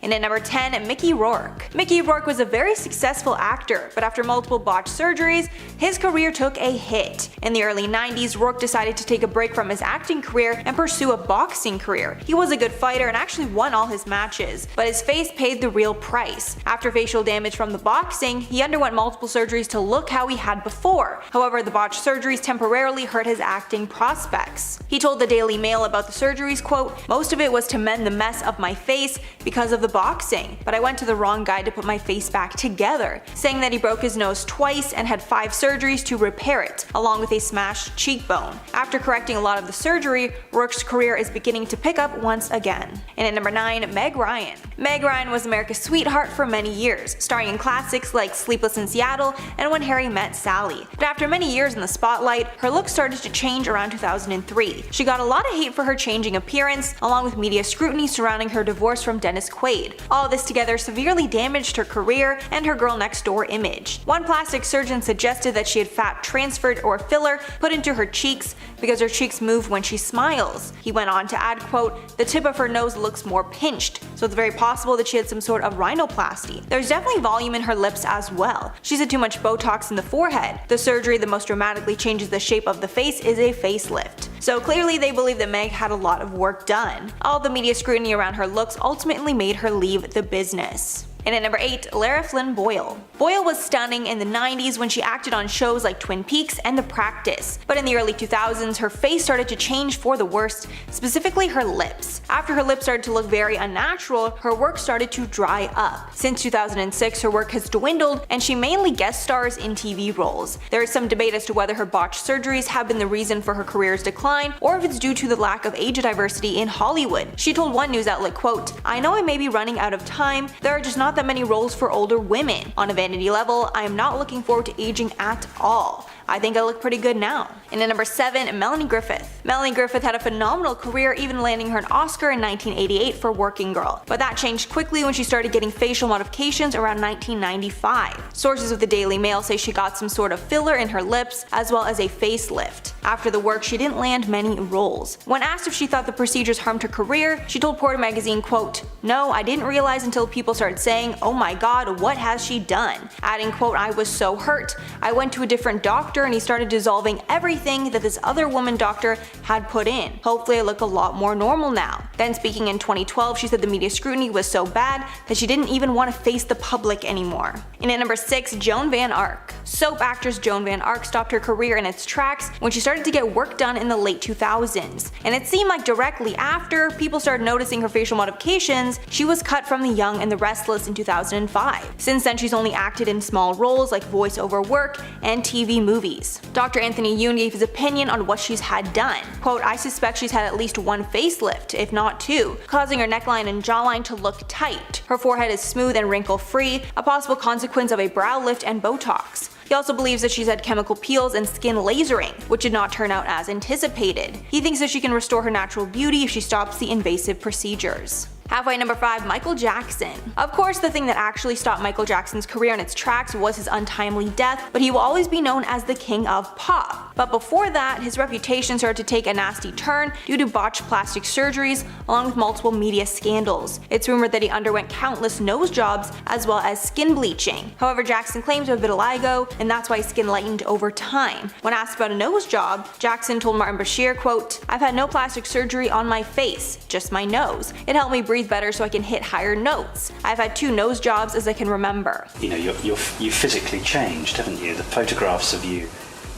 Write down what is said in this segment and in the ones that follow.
And at number 10, Mickey Rourke. Mickey Rourke was a very successful actor, but after multiple botched surgeries, his career took a hit. In the early 90s, Rourke decided to take a break from his acting career and pursue a boxing career. He was a good fighter and actually won all his matches, but his face paid the real price. After facial damage from the boxing, he underwent multiple surgeries to look how he had before. However, the botched surgeries temporarily hurt his acting prospects. He told the Daily Mail about the surgeries, quote, "Most of it was to mend the mess of my face because of the boxing, but I went to the wrong guy to put my face back together," saying that he broke his nose twice and had 5 surgeries to repair it, along with a smashed cheekbone. After correcting a lot of the surgery, Rourke's career is beginning to pick up once again. And at number 9, Meg Ryan. Meg Ryan was America's sweetheart for many years, starring in classics like Sleepless in Seattle and When Harry Met Sally. But after many years in the spotlight, her look started to change around 2003. She got a lot of hate for her changing appearance, along with media scrutiny surrounding her divorce from Dennis Quaid. All this together severely damaged her career and her girl next door image. One plastic surgeon suggested that she had fat transferred or filler put into her cheeks because her cheeks move when she smiles. He went on to add, quote, "The tip of her nose looks more pinched, so it's very possible that she had some sort of rhinoplasty. There's definitely volume in her lips as well. She's had too much Botox in the forehead. The surgery that most dramatically changes the shape of the face is a facelift." So clearly they believe that Meg had a lot of work done. All the media scrutiny around her looks ultimately made her leave the business. And at number 8, Lara Flynn Boyle. Boyle was stunning in the 90s when she acted on shows like Twin Peaks and The Practice, but in the early 2000s her face started to change for the worst, specifically her lips. After her lips started to look very unnatural, her work started to dry up. Since 2006 her work has dwindled and she mainly guest stars in TV roles. There is some debate as to whether her botched surgeries have been the reason for her career's decline or if it's due to the lack of age diversity in Hollywood. She told one news outlet, quote, "I know I may be running out of time, there are just not that many roles for older women. On a vanity level, I am not looking forward to aging at all. I think I look pretty good now." And at number 7, Melanie Griffith. Melanie Griffith had a phenomenal career, even landing her an Oscar in 1988 for Working Girl. But that changed quickly when she started getting facial modifications around 1995. Sources of the Daily Mail say she got some sort of filler in her lips, as well as a facelift. After the work, she didn't land many roles. When asked if she thought the procedures harmed her career, she told Porter magazine, quote, "No, I didn't realize until people started saying, 'Oh my god, what has she done?' Adding, quote, "I was so hurt. I went to a different doctor and he started dissolving everything that this other woman doctor had put in. Hopefully I look a lot more normal now." Then speaking in 2012, she said the media scrutiny was so bad that she didn't even want to face the public anymore. And at number 6, Joan Van Ark. Soap actress Joan Van Ark stopped her career in its tracks when she started to get work done in the late 2000s. And it seemed like directly after people started noticing her facial modifications, she was cut from The Young and the Restless in 2005. Since then she's only acted in small roles like voiceover work and TV movies. Dr. Anthony Yoon gave his opinion on what she's had done. Quote, "I suspect she's had at least 1 facelift, if not 2, causing her neckline and jawline to look tight. Her forehead is smooth and wrinkle-free, a possible consequence of a brow lift and Botox." He also believes that she's had chemical peels and skin lasering, which did not turn out as anticipated. He thinks that she can restore her natural beauty if she stops the invasive procedures. Halfway at number 5, Michael Jackson. Of course, the thing that actually stopped Michael Jackson's career in its tracks was his untimely death, but he will always be known as the king of pop. But before that, his reputation started to take a nasty turn due to botched plastic surgeries, along with multiple media scandals. It's rumored that he underwent countless nose jobs as well as skin bleaching. However, Jackson claims to have vitiligo, and that's why his skin lightened over time. When asked about a nose job, Jackson told Martin Bashir, quote, "I've had no plastic surgery on my face, just my nose. It helped me breathe better so I can hit higher notes. I've had 2 nose jobs as I can remember." You know, you physically changed, haven't you? The photographs of you,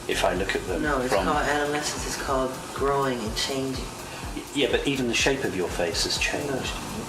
if I look at them No, it's called adolescence, it's called growing and changing. Yeah, but even the shape of your face has changed. No,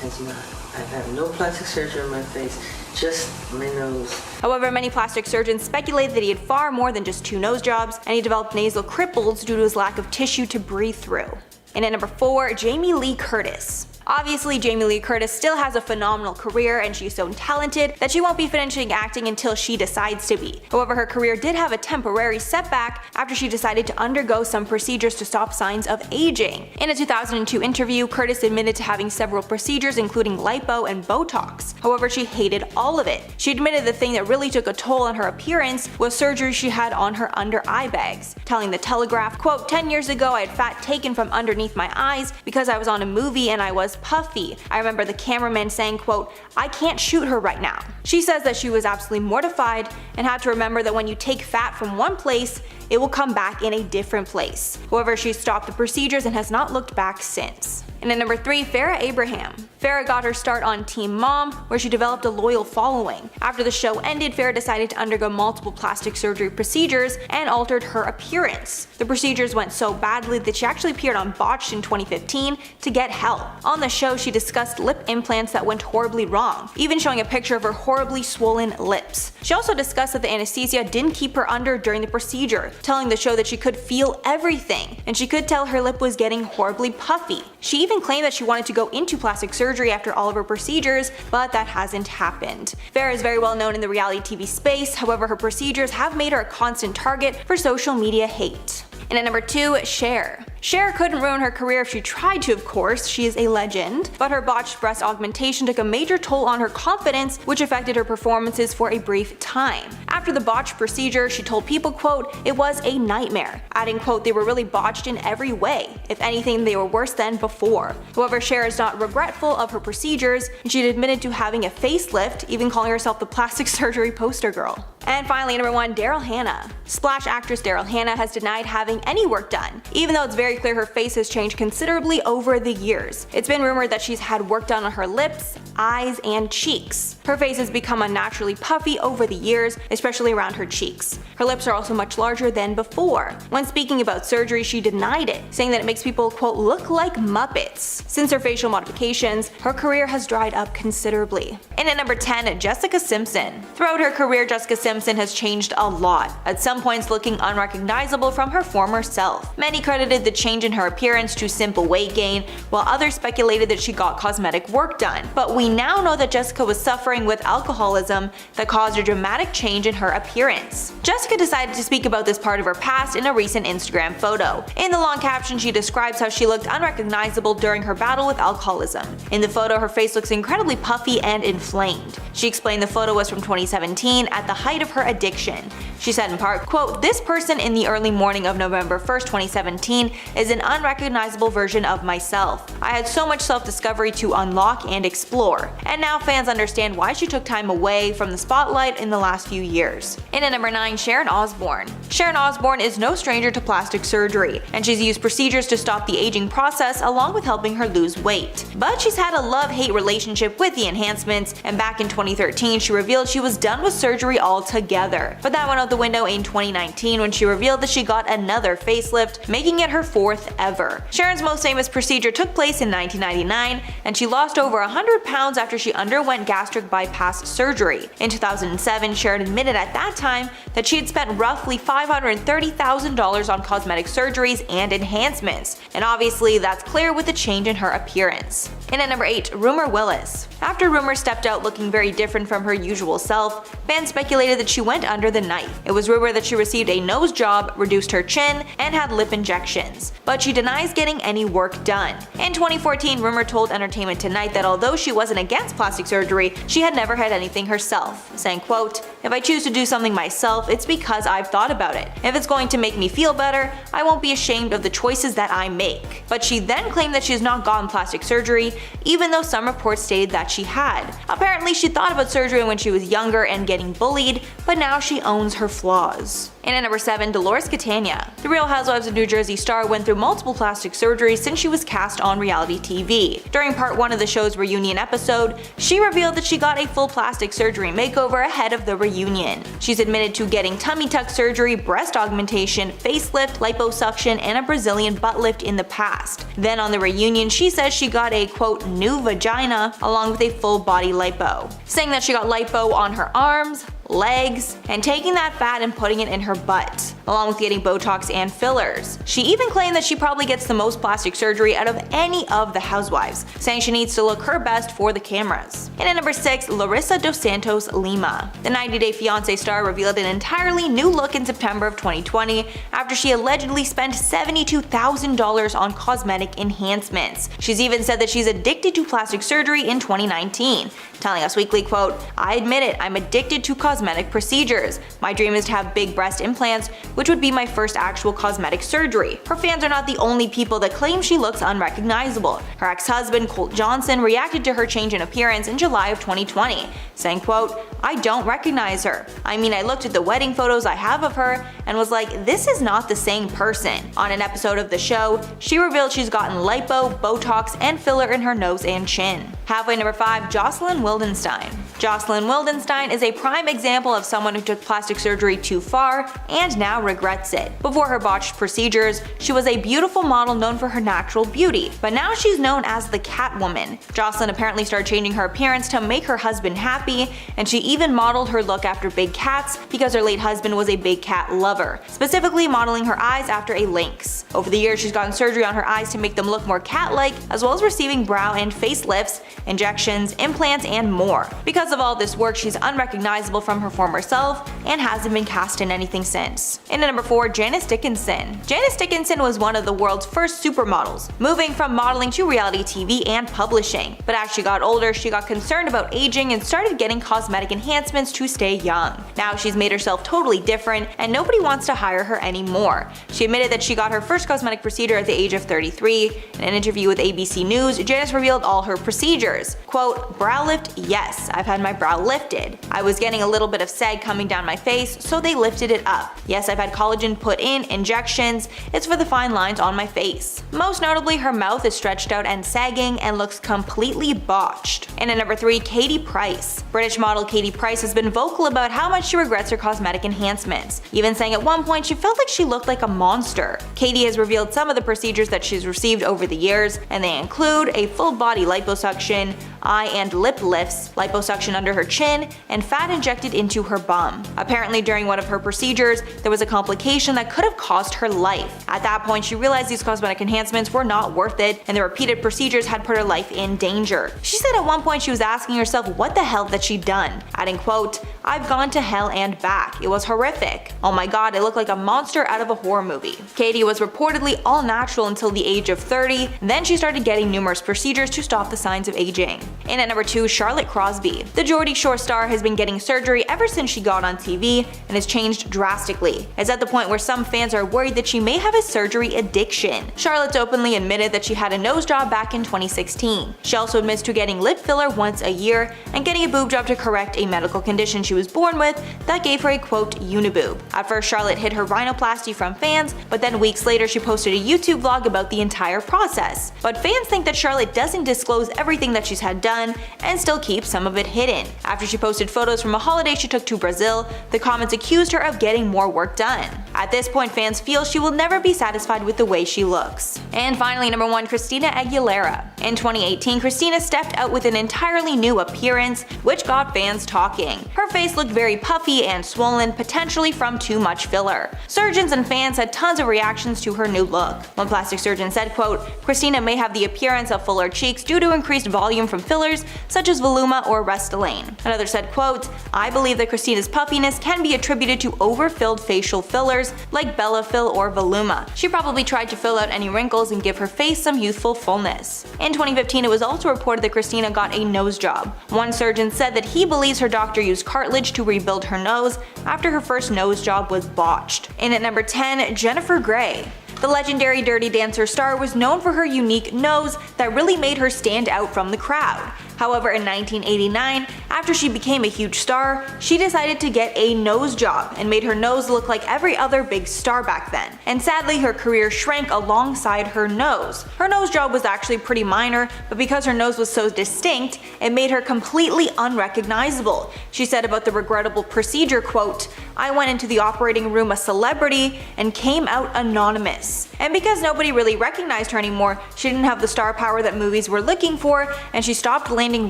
it's not. I've had no plastic surgery on my face, just my nose. However, many plastic surgeons speculated that he had far more than just 2 nose jobs, and he developed nasal cripples due to his lack of tissue to breathe through. And at number 4, Jamie Lee Curtis. Obviously, Jamie Lee Curtis still has a phenomenal career and she's so talented that she won't be finishing acting until she decides to be. However, her career did have a temporary setback after she decided to undergo some procedures to stop signs of aging. In a 2002 interview, Curtis admitted to having several procedures including lipo and Botox. However, she hated all of it. She admitted the thing that really took a toll on her appearance was surgery she had on her under eye bags, telling The Telegraph, quote, 10 years ago I had fat taken from underneath my eyes because I was on a movie and I was was puffy. I remember the cameraman saying, quote, "I can't shoot her right now." She says that she was absolutely mortified and had to remember that when you take fat from one place, it will come back in a different place. However, she stopped the procedures and has not looked back since. And at number 3, Farrah Abraham. Farrah got her start on Teen Mom, where she developed a loyal following. After the show ended, Farrah decided to undergo multiple plastic surgery procedures and altered her appearance. The procedures went so badly that she actually appeared on Botched in 2015 to get help. On the show, she discussed lip implants that went horribly wrong, even showing a picture of her horribly swollen lips. She also discussed that the anesthesia didn't keep her under during the procedure, telling the show that she could feel everything, and she could tell her lip was getting horribly puffy. She even claimed that she wanted to go into plastic surgery after all of her procedures, but that hasn't happened. Farrah is very well known in the reality TV space, however her procedures have made her a constant target for social media hate. And at number 2, Cher. Cher couldn't ruin her career if she tried to, of course, she is a legend, but her botched breast augmentation took a major toll on her confidence, which affected her performances for a brief time. After the botched procedure, she told people, quote, "It was a nightmare," adding, quote, "They were really botched in every way. If anything, they were worse than before." However, Cher is not regretful of her procedures, and she admitted to having a facelift, even calling herself the plastic surgery poster girl. And finally, number 1, Daryl Hannah. Splash actress Daryl Hannah has denied having any work done, even though it's very clear her face has changed considerably over the years. It's been rumored that she's had work done on her lips, eyes, and cheeks. Her face has become unnaturally puffy over the years, especially around her cheeks. Her lips are also much larger than before. When speaking about surgery, she denied it, saying that it makes people, quote, "look like Muppets." Since her facial modifications, her career has dried up considerably. And at number 10, Jessica Simpson. Throughout her career, Jessica Simpson has changed a lot, at some points looking unrecognizable from her former self. Many credited the change in her appearance to simple weight gain, while others speculated that she got cosmetic work done. But we now know that Jessica was suffering with alcoholism that caused a dramatic change in her appearance. Jessica decided to speak about this part of her past in a recent Instagram photo. In the long caption, she describes how she looked unrecognizable during her battle with alcoholism. In the photo, her face looks incredibly puffy and inflamed. She explained the photo was from 2017 at the height of her addiction. She said in part, quote, "This person in the early morning of November 1st, 2017 is an unrecognizable version of myself. I had so much self-discovery to unlock and explore, and now fans understand why she took time away from the spotlight in the last few years." And at number 9, Sharon Osbourne. Sharon Osbourne is no stranger to plastic surgery, and she's used procedures to stop the aging process along with helping her lose weight. But she's had a love-hate relationship with the enhancements, and back in 2013 she revealed she was done with surgery altogether. But that went out the window in 2019 when she revealed that she got another facelift, making it her 4th ever. Sharon's most famous procedure took place in 1999, and she lost over 100 pounds after she underwent gastric bypass surgery. In 2007, Sharon admitted at that time that she had spent roughly $530,000 on cosmetic surgeries and enhancements, and obviously that's clear with the change in her appearance. And at number 8, Rumer Willis. After Rumer stepped out looking very different from her usual self, fans speculated that she went under the knife. It was rumored that she received a nose job, reduced her chin, and had lip injections, but she denies getting any work done. In 2014, Rumer told Entertainment Tonight that although she wasn't against plastic surgery, she had never had anything herself, saying, quote, "If I choose to do something myself, it's because I've thought about it. If it's going to make me feel better, I won't be ashamed of the choices that I make." But she then claimed that she has not gotten plastic surgery, even though some reports stated that she had. Apparently, she thought about surgery when she was younger and getting bullied, but now she owns her flaws. And at number 7, Dolores Catania. The Real Housewives of New Jersey star went through multiple plastic surgeries since she was cast on reality TV. During part 1 of the show's reunion episode, she revealed that she got a full plastic surgery makeover ahead of the reunion. She's admitted to getting tummy tuck surgery, breast augmentation, facelift, liposuction, and a Brazilian butt lift in the past. Then on the reunion, she says she got a, quote, "new vagina," along with a full body lipo, saying that she got lipo on her arms, legs, and taking that fat and putting it in her butt, along with getting Botox and fillers. She even claimed that she probably gets the most plastic surgery out of any of the housewives, saying she needs to look her best for the cameras. And at number 6, Larissa Dos Santos Lima. The 90 Day Fiancé star revealed an entirely new look in September of 2020 after she allegedly spent $72,000 on cosmetic enhancements. She's even said that she's addicted to plastic surgery in 2019, telling Us Weekly, quote, "I admit it, I'm addicted to cosmetic procedures. My dream is to have big breast implants, which would be my first actual cosmetic surgery. Her fans are not the only people that claim she looks unrecognizable. Her ex-husband, Colt Johnson, reacted to her change in appearance in July of 2020, saying, quote, "I don't recognize her. I mean, I looked at the wedding photos I have of her and was like, this is not the same person." On an episode of the show, she revealed she's gotten lipo, Botox, and filler in her nose and chin. Halfway number 5, Jocelyn Wildenstein. Jocelyn Wildenstein is a prime example of someone who took plastic surgery too far and now regrets it. Before her botched procedures, she was a beautiful model known for her natural beauty, but now she's known as the Catwoman. Jocelyn apparently started changing her appearance to make her husband happy, and she even modeled her look after big cats because her late husband was a big cat lover, specifically modeling her eyes after a lynx. Over the years, she's gotten surgery on her eyes to make them look more cat-like, as well as receiving brow and face lifts, injections, implants, and more. Because of all this work, she's unrecognizable from her former self and hasn't been cast in anything since. And at number 4, Janice Dickinson. Janice Dickinson was one of the world's first supermodels, moving from modeling to reality TV and publishing. But as she got older, she got concerned about aging and started getting cosmetic enhancements to stay young. Now she's made herself totally different and nobody wants to hire her anymore. She admitted that she got her first cosmetic procedure at the age of 33. In an interview with ABC News, Janice revealed all her procedures. Quote, "Brow lift? Yes, I've had my brow lifted. I was getting a little bit of sag coming down my face, so they lifted it up. Yes, I've had collagen put in, injections. It's for the fine lines on my face." Most notably, her mouth is stretched out and sagging and looks completely botched. And at number 3, Katie Price. British model Katie Price has been vocal about how much she regrets her cosmetic enhancements, even saying at one point she felt like she looked like a monster. Katie has revealed some of the procedures that she's received over the years, and they include a full body liposuction, eye and lip lifts, liposuction under her chin, and fat injected into her bum. Apparently during one of her procedures, there was a complication that could have cost her life. At that point, she realized these cosmetic enhancements were not worth it, and the repeated procedures had put her life in danger. She said at one point she was asking herself what the hell that she'd done, adding, quote, "I've gone to hell and back. It was horrific. Oh my god, I look like a monster out of a horror movie." Katie was reportedly all natural until the age of 30, then she started getting numerous procedures to stop the signs of aging. And at number 2, Charlotte Crosby. The Geordie Shore star has been getting surgery ever since she got on TV and has changed drastically. It's at the point where some fans are worried that she may have a surgery addiction. Charlotte's openly admitted that she had a nose job back in 2016. She also admits to getting lip filler once a year and getting a boob job to correct a medical condition she was born with that gave her a quote uniboob. At first, Charlotte hid her rhinoplasty from fans, but then weeks later she posted a YouTube vlog about the entire process. But fans think that Charlotte doesn't disclose everything that she's had done and still keeps some of it hidden. After she posted photos from a holiday she took to Brazil, the comments accused her of getting more work done. At this point, fans feel she will never be satisfied with the way she looks. And finally, number 1, Christina Aguilera. In 2018, Christina stepped out with an entirely new appearance, which got fans talking. Her face looked very puffy and swollen, potentially from too much filler. Surgeons and fans had tons of reactions to her new look. One plastic surgeon said, quote, "Christina may have the appearance of fuller cheeks due to increased volume from fillers such as Voluma or Restylane." Another said, quote, "I believe that Christina's puffiness can be attributed to overfilled facial fillers like Bellafill or Voluma. She probably tried to fill out any wrinkles and give her face some youthful fullness." In 2015, it was also reported that Christina got a nose job. One surgeon said that he believes her doctor used cartilage to rebuild her nose after her first nose job was botched. And at number 10, Jennifer Grey. The legendary Dirty Dancer star was known for her unique nose that really made her stand out from the crowd. However, in 1989, after she became a huge star, she decided to get a nose job and made her nose look like every other big star back then. And sadly, her career shrank alongside her nose. Her nose job was actually pretty minor, but because her nose was so distinct, it made her completely unrecognizable. She said about the regrettable procedure, quote, "I went into the operating room a celebrity and came out anonymous." And because nobody really recognized her anymore, she didn't have the star power that movies were looking for, and she stopped landing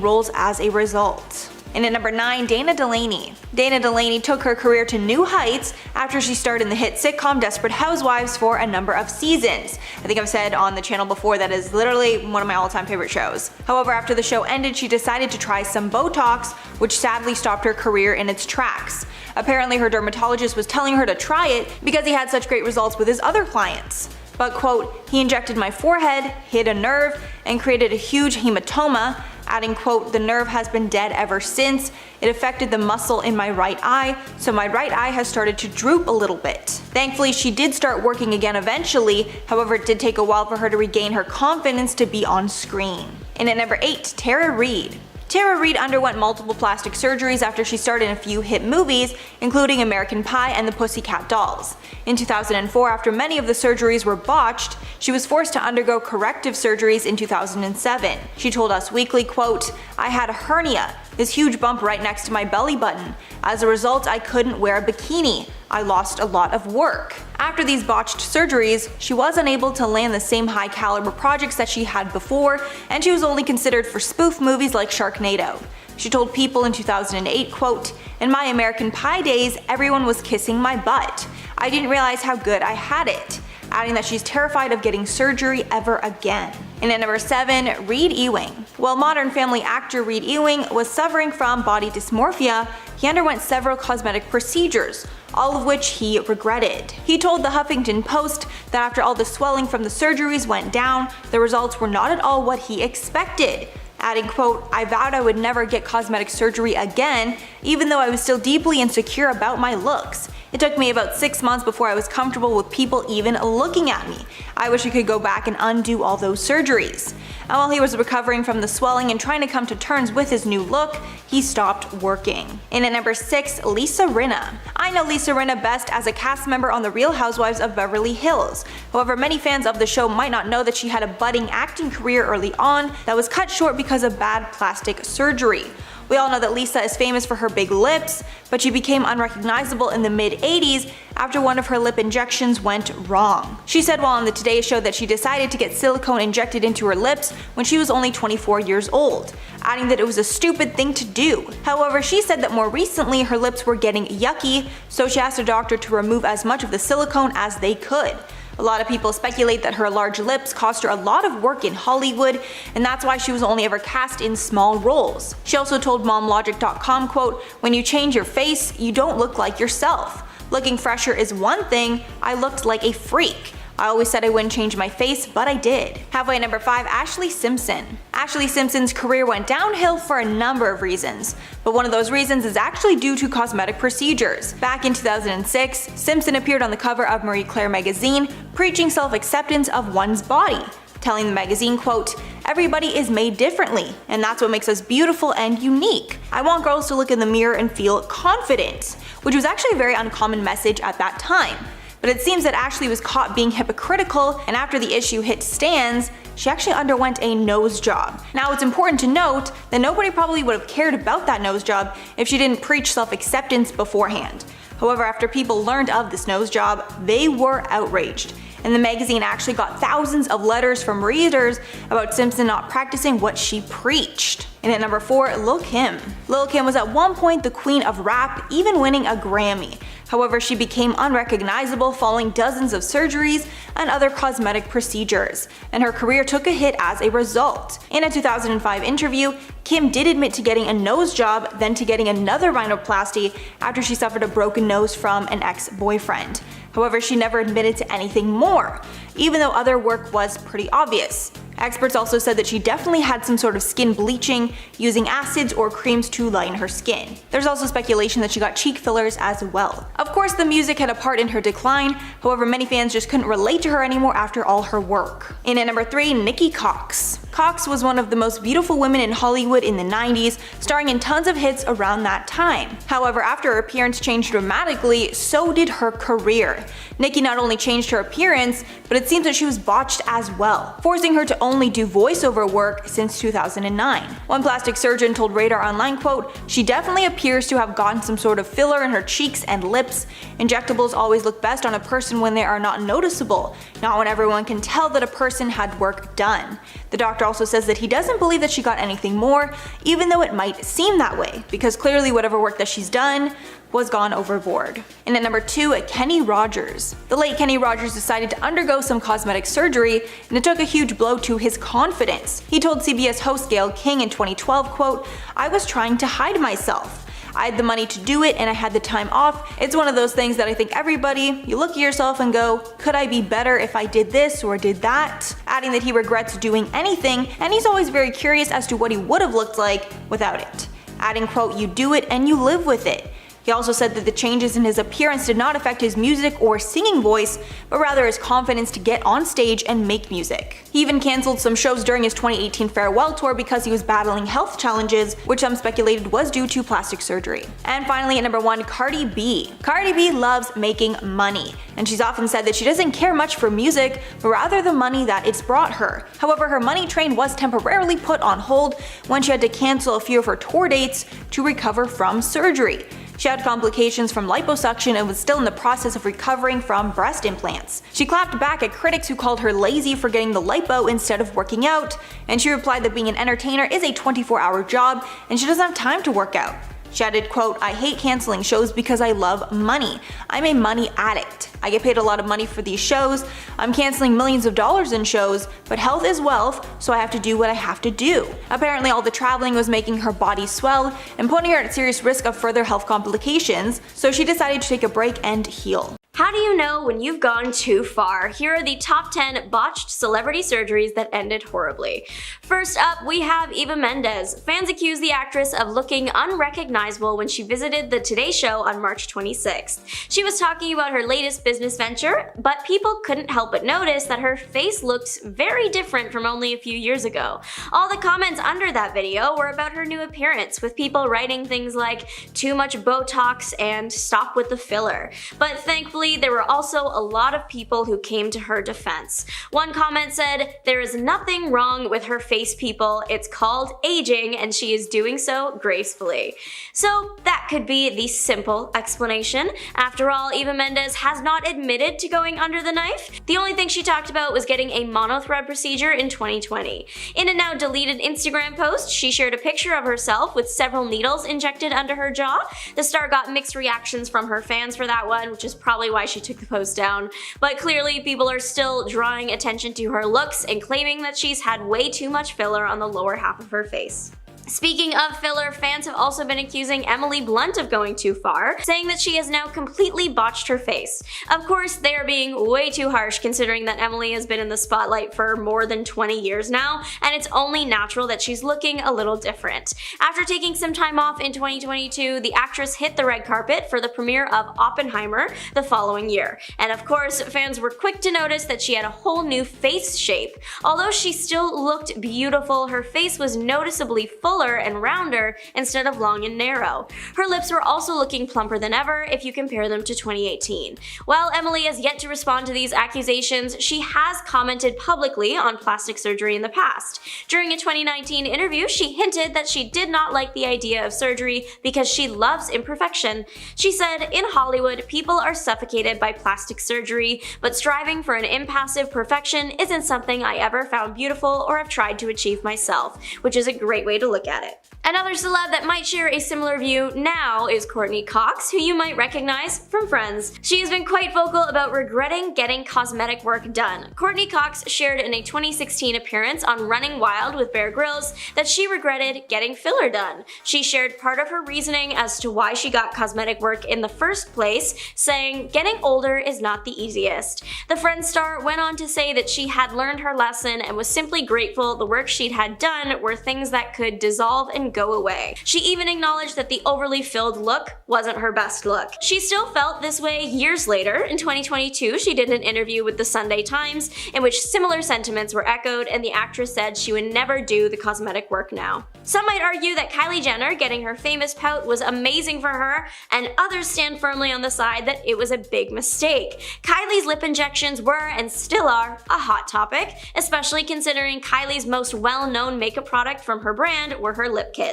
roles as a result. And at number 9, Dana Delaney. Dana Delaney took her career to new heights after she starred in the hit sitcom Desperate Housewives for a number of seasons. I think I've said on the channel before that is literally one of my all-time favorite shows. However, after the show ended, she decided to try some Botox, which sadly stopped her career in its tracks. Apparently, her dermatologist was telling her to try it because he had such great results with his other clients. But quote, "He injected my forehead, hit a nerve, and created a huge hematoma. adding, quote, "The nerve has been dead ever since. It affected the muscle in my right eye, so my right eye has started to droop a little bit." Thankfully, she did start working again eventually, however it did take a while for her to regain her confidence to be on screen. And at number 8, Tara Reid. Tara Reid underwent multiple plastic surgeries after she starred in a few hit movies, including American Pie and the Pussycat Dolls. In 2004, after many of the surgeries were botched, she was forced to undergo corrective surgeries in 2007. She told Us Weekly, quote, "I had a hernia, this huge bump right next to my belly button. As a result, I couldn't wear a bikini. I lost a lot of work." After these botched surgeries, she was unable to land the same high caliber projects that she had before, and she was only considered for spoof movies like Sharknado. She told People in 2008, quote, "In my American Pie days, everyone was kissing my butt. I didn't realize how good I had it," adding that she's terrified of getting surgery ever again. And at number 7, Reed Ewing. While Modern Family actor Reed Ewing was suffering from body dysmorphia, he underwent several cosmetic procedures, all of which he regretted. He told the Huffington Post that after all the swelling from the surgeries went down, the results were not at all what he expected, adding, quote, "I vowed I would never get cosmetic surgery again, even though I was still deeply insecure about my looks. It took me about 6 months before I was comfortable with people even looking at me. I wish I could go back and undo all those surgeries." And while he was recovering from the swelling and trying to come to terms with his new look, he stopped working. And at number 6, Lisa Rinna. I know Lisa Rinna best as a cast member on The Real Housewives of Beverly Hills. However, many fans of the show might not know that she had a budding acting career early on that was cut short because of bad plastic surgery. We all know that Lisa is famous for her big lips, but she became unrecognizable in the mid-80s after one of her lip injections went wrong. She said while on the Today Show that she decided to get silicone injected into her lips when she was only 24 years old, adding that it was a stupid thing to do. However, she said that more recently her lips were getting yucky, so she asked her doctor to remove as much of the silicone as they could. A lot of people speculate that her large lips cost her a lot of work in Hollywood, and that's why she was only ever cast in small roles. She also told MomLogic.com, quote, "When you change your face, you don't look like yourself. Looking fresher is one thing, I looked like a freak. I always said I wouldn't change my face, but I did." Halfway at number 5, Ashlee Simpson. Ashlee Simpson's career went downhill for a number of reasons, but one of those reasons is actually due to cosmetic procedures. Back in 2006, Simpson appeared on the cover of Marie Claire magazine, preaching self-acceptance of one's body, telling the magazine, quote, "Everybody is made differently, and that's what makes us beautiful and unique. I want girls to look in the mirror and feel confident," which was actually a very uncommon message at that time. But it seems that Ashlee was caught being hypocritical, and after the issue hit stands, she actually underwent a nose job. Now it's important to note that nobody probably would have cared about that nose job if she didn't preach self-acceptance beforehand. However, after people learned of this nose job, they were outraged, and the magazine actually got thousands of letters from readers about Simpson not practicing what she preached. And at number 4, Lil Kim. Lil Kim was at one point the queen of rap, even winning a Grammy. However, she became unrecognizable following dozens of surgeries and other cosmetic procedures, and her career took a hit as a result. In a 2005 interview, Kim did admit to getting a nose job, then to getting another rhinoplasty after she suffered a broken nose from an ex-boyfriend. However, she never admitted to anything more, even though other work was pretty obvious. Experts also said that she definitely had some sort of skin bleaching, using acids or creams to lighten her skin. There's also speculation that she got cheek fillers as well. Of course, the music had a part in her decline, however many fans just couldn't relate to her anymore after all her work. And at number 3, Nikki Cox. Cox was one of the most beautiful women in Hollywood in the 90s, starring in tons of hits around that time. However, after her appearance changed dramatically, so did her career. Nikki not only changed her appearance, but it seems that she was botched as well, forcing her to only do voiceover work since 2009. One plastic surgeon told Radar Online, quote, "She definitely appears to have gotten some sort of filler in her cheeks and lips. Injectables always look best on a person when they are not noticeable, not when everyone can tell that a person had work done." The doctor also says that he doesn't believe that she got anything more, even though it might seem that way, because clearly whatever work that she's done was gone overboard. And at number 2, Kenny Rogers. The late Kenny Rogers decided to undergo some cosmetic surgery, and it took a huge blow to his confidence. He told CBS host Gayle King in 2012, quote, "I was trying to hide myself. I had the money to do it and I had the time off. It's one of those things that I think everybody, you look at yourself and go, could I be better if I did this or did that? Adding that he regrets doing anything, and he's always very curious as to what he would have looked like without it. Adding, quote, you do it and you live with it. He also said that the changes in his appearance did not affect his music or singing voice, but rather his confidence to get on stage and make music. He even cancelled some shows during his 2018 farewell tour because he was battling health challenges, which some speculated was due to plastic surgery. And finally, at number 1, Cardi B. Cardi B loves making money, and she's often said that she doesn't care much for music, but rather the money that it's brought her. However, her money train was temporarily put on hold when she had to cancel a few of her tour dates to recover from surgery. She had complications from liposuction and was still in the process of recovering from breast implants. She clapped back at critics who called her lazy for getting the lipo instead of working out, and she replied that being an entertainer is a 24-hour job and she doesn't have time to work out. She added, quote, I hate canceling shows because I love money. I'm a money addict. I get paid a lot of money for these shows. I'm canceling millions of dollars in shows, but health is wealth, so I have to do what I have to do. Apparently all the traveling was making her body swell and putting her at serious risk of further health complications, so she decided to take a break and heal. How do you know when you've gone too far? Here are the top 10 botched celebrity surgeries that ended horribly. First up, we have Eva Mendes. Fans accuse the actress of looking unrecognizable when she visited the Today Show on March 26th. She was talking about her latest business venture, but people couldn't help but notice that her face looked very different from only a few years ago. All the comments under that video were about her new appearance, with people writing things like, too much Botox and stop with the filler. But thankfully, there were also a lot of people who came to her defense. One comment said, there is nothing wrong with her face, people. It's called aging and she is doing so gracefully. So that could be the simple explanation. After all, Eva Mendes has not admitted to going under the knife. The only thing she talked about was getting a monothread procedure in 2020. In a now deleted Instagram post, she shared a picture of herself with several needles injected under her jaw. The star got mixed reactions from her fans for that one, which is probably why she took the post down, but clearly people are still drawing attention to her looks and claiming that she's had way too much filler on the lower half of her face. Speaking of filler, fans have also been accusing Emily Blunt of going too far, saying that she has now completely botched her face. Of course, they are being way too harsh considering that Emily has been in the spotlight for more than 20 years now, and it's only natural that she's looking a little different. After taking some time off in 2022, the actress hit the red carpet for the premiere of Oppenheimer the following year. And of course, fans were quick to notice that she had a whole new face shape. Although she still looked beautiful, her face was noticeably fuller and rounder instead of long and narrow. Her lips were also looking plumper than ever if you compare them to 2018. While Emily has yet to respond to these accusations, she has commented publicly on plastic surgery in the past. During a 2019 interview, she hinted that she did not like the idea of surgery because she loves imperfection. She said, in Hollywood, people are suffocated by plastic surgery, but striving for an impassive perfection isn't something I ever found beautiful or have tried to achieve myself, which is a great way to look at it. Another celeb that might share a similar view now is Courtney Cox, who you might recognize from Friends. She has been quite vocal about regretting getting cosmetic work done. Courtney Cox shared in a 2016 appearance on Running Wild with Bear Grylls that she regretted getting filler done. She shared part of her reasoning as to why she got cosmetic work in the first place, saying, getting older is not the easiest. The Friends star went on to say that she had learned her lesson and was simply grateful the work she'd had done were things that could dissolve and go away. She even acknowledged that the overly filled look wasn't her best look. She still felt this way years later. In 2022, she did an interview with the Sunday Times in which similar sentiments were echoed, and the actress said she would never do the cosmetic work now. Some might argue that Kylie Jenner getting her famous pout was amazing for her, and others stand firmly on the side that it was a big mistake. Kylie's lip injections were, and still are, a hot topic, especially considering Kylie's most well-known makeup product from her brand were her lip kits.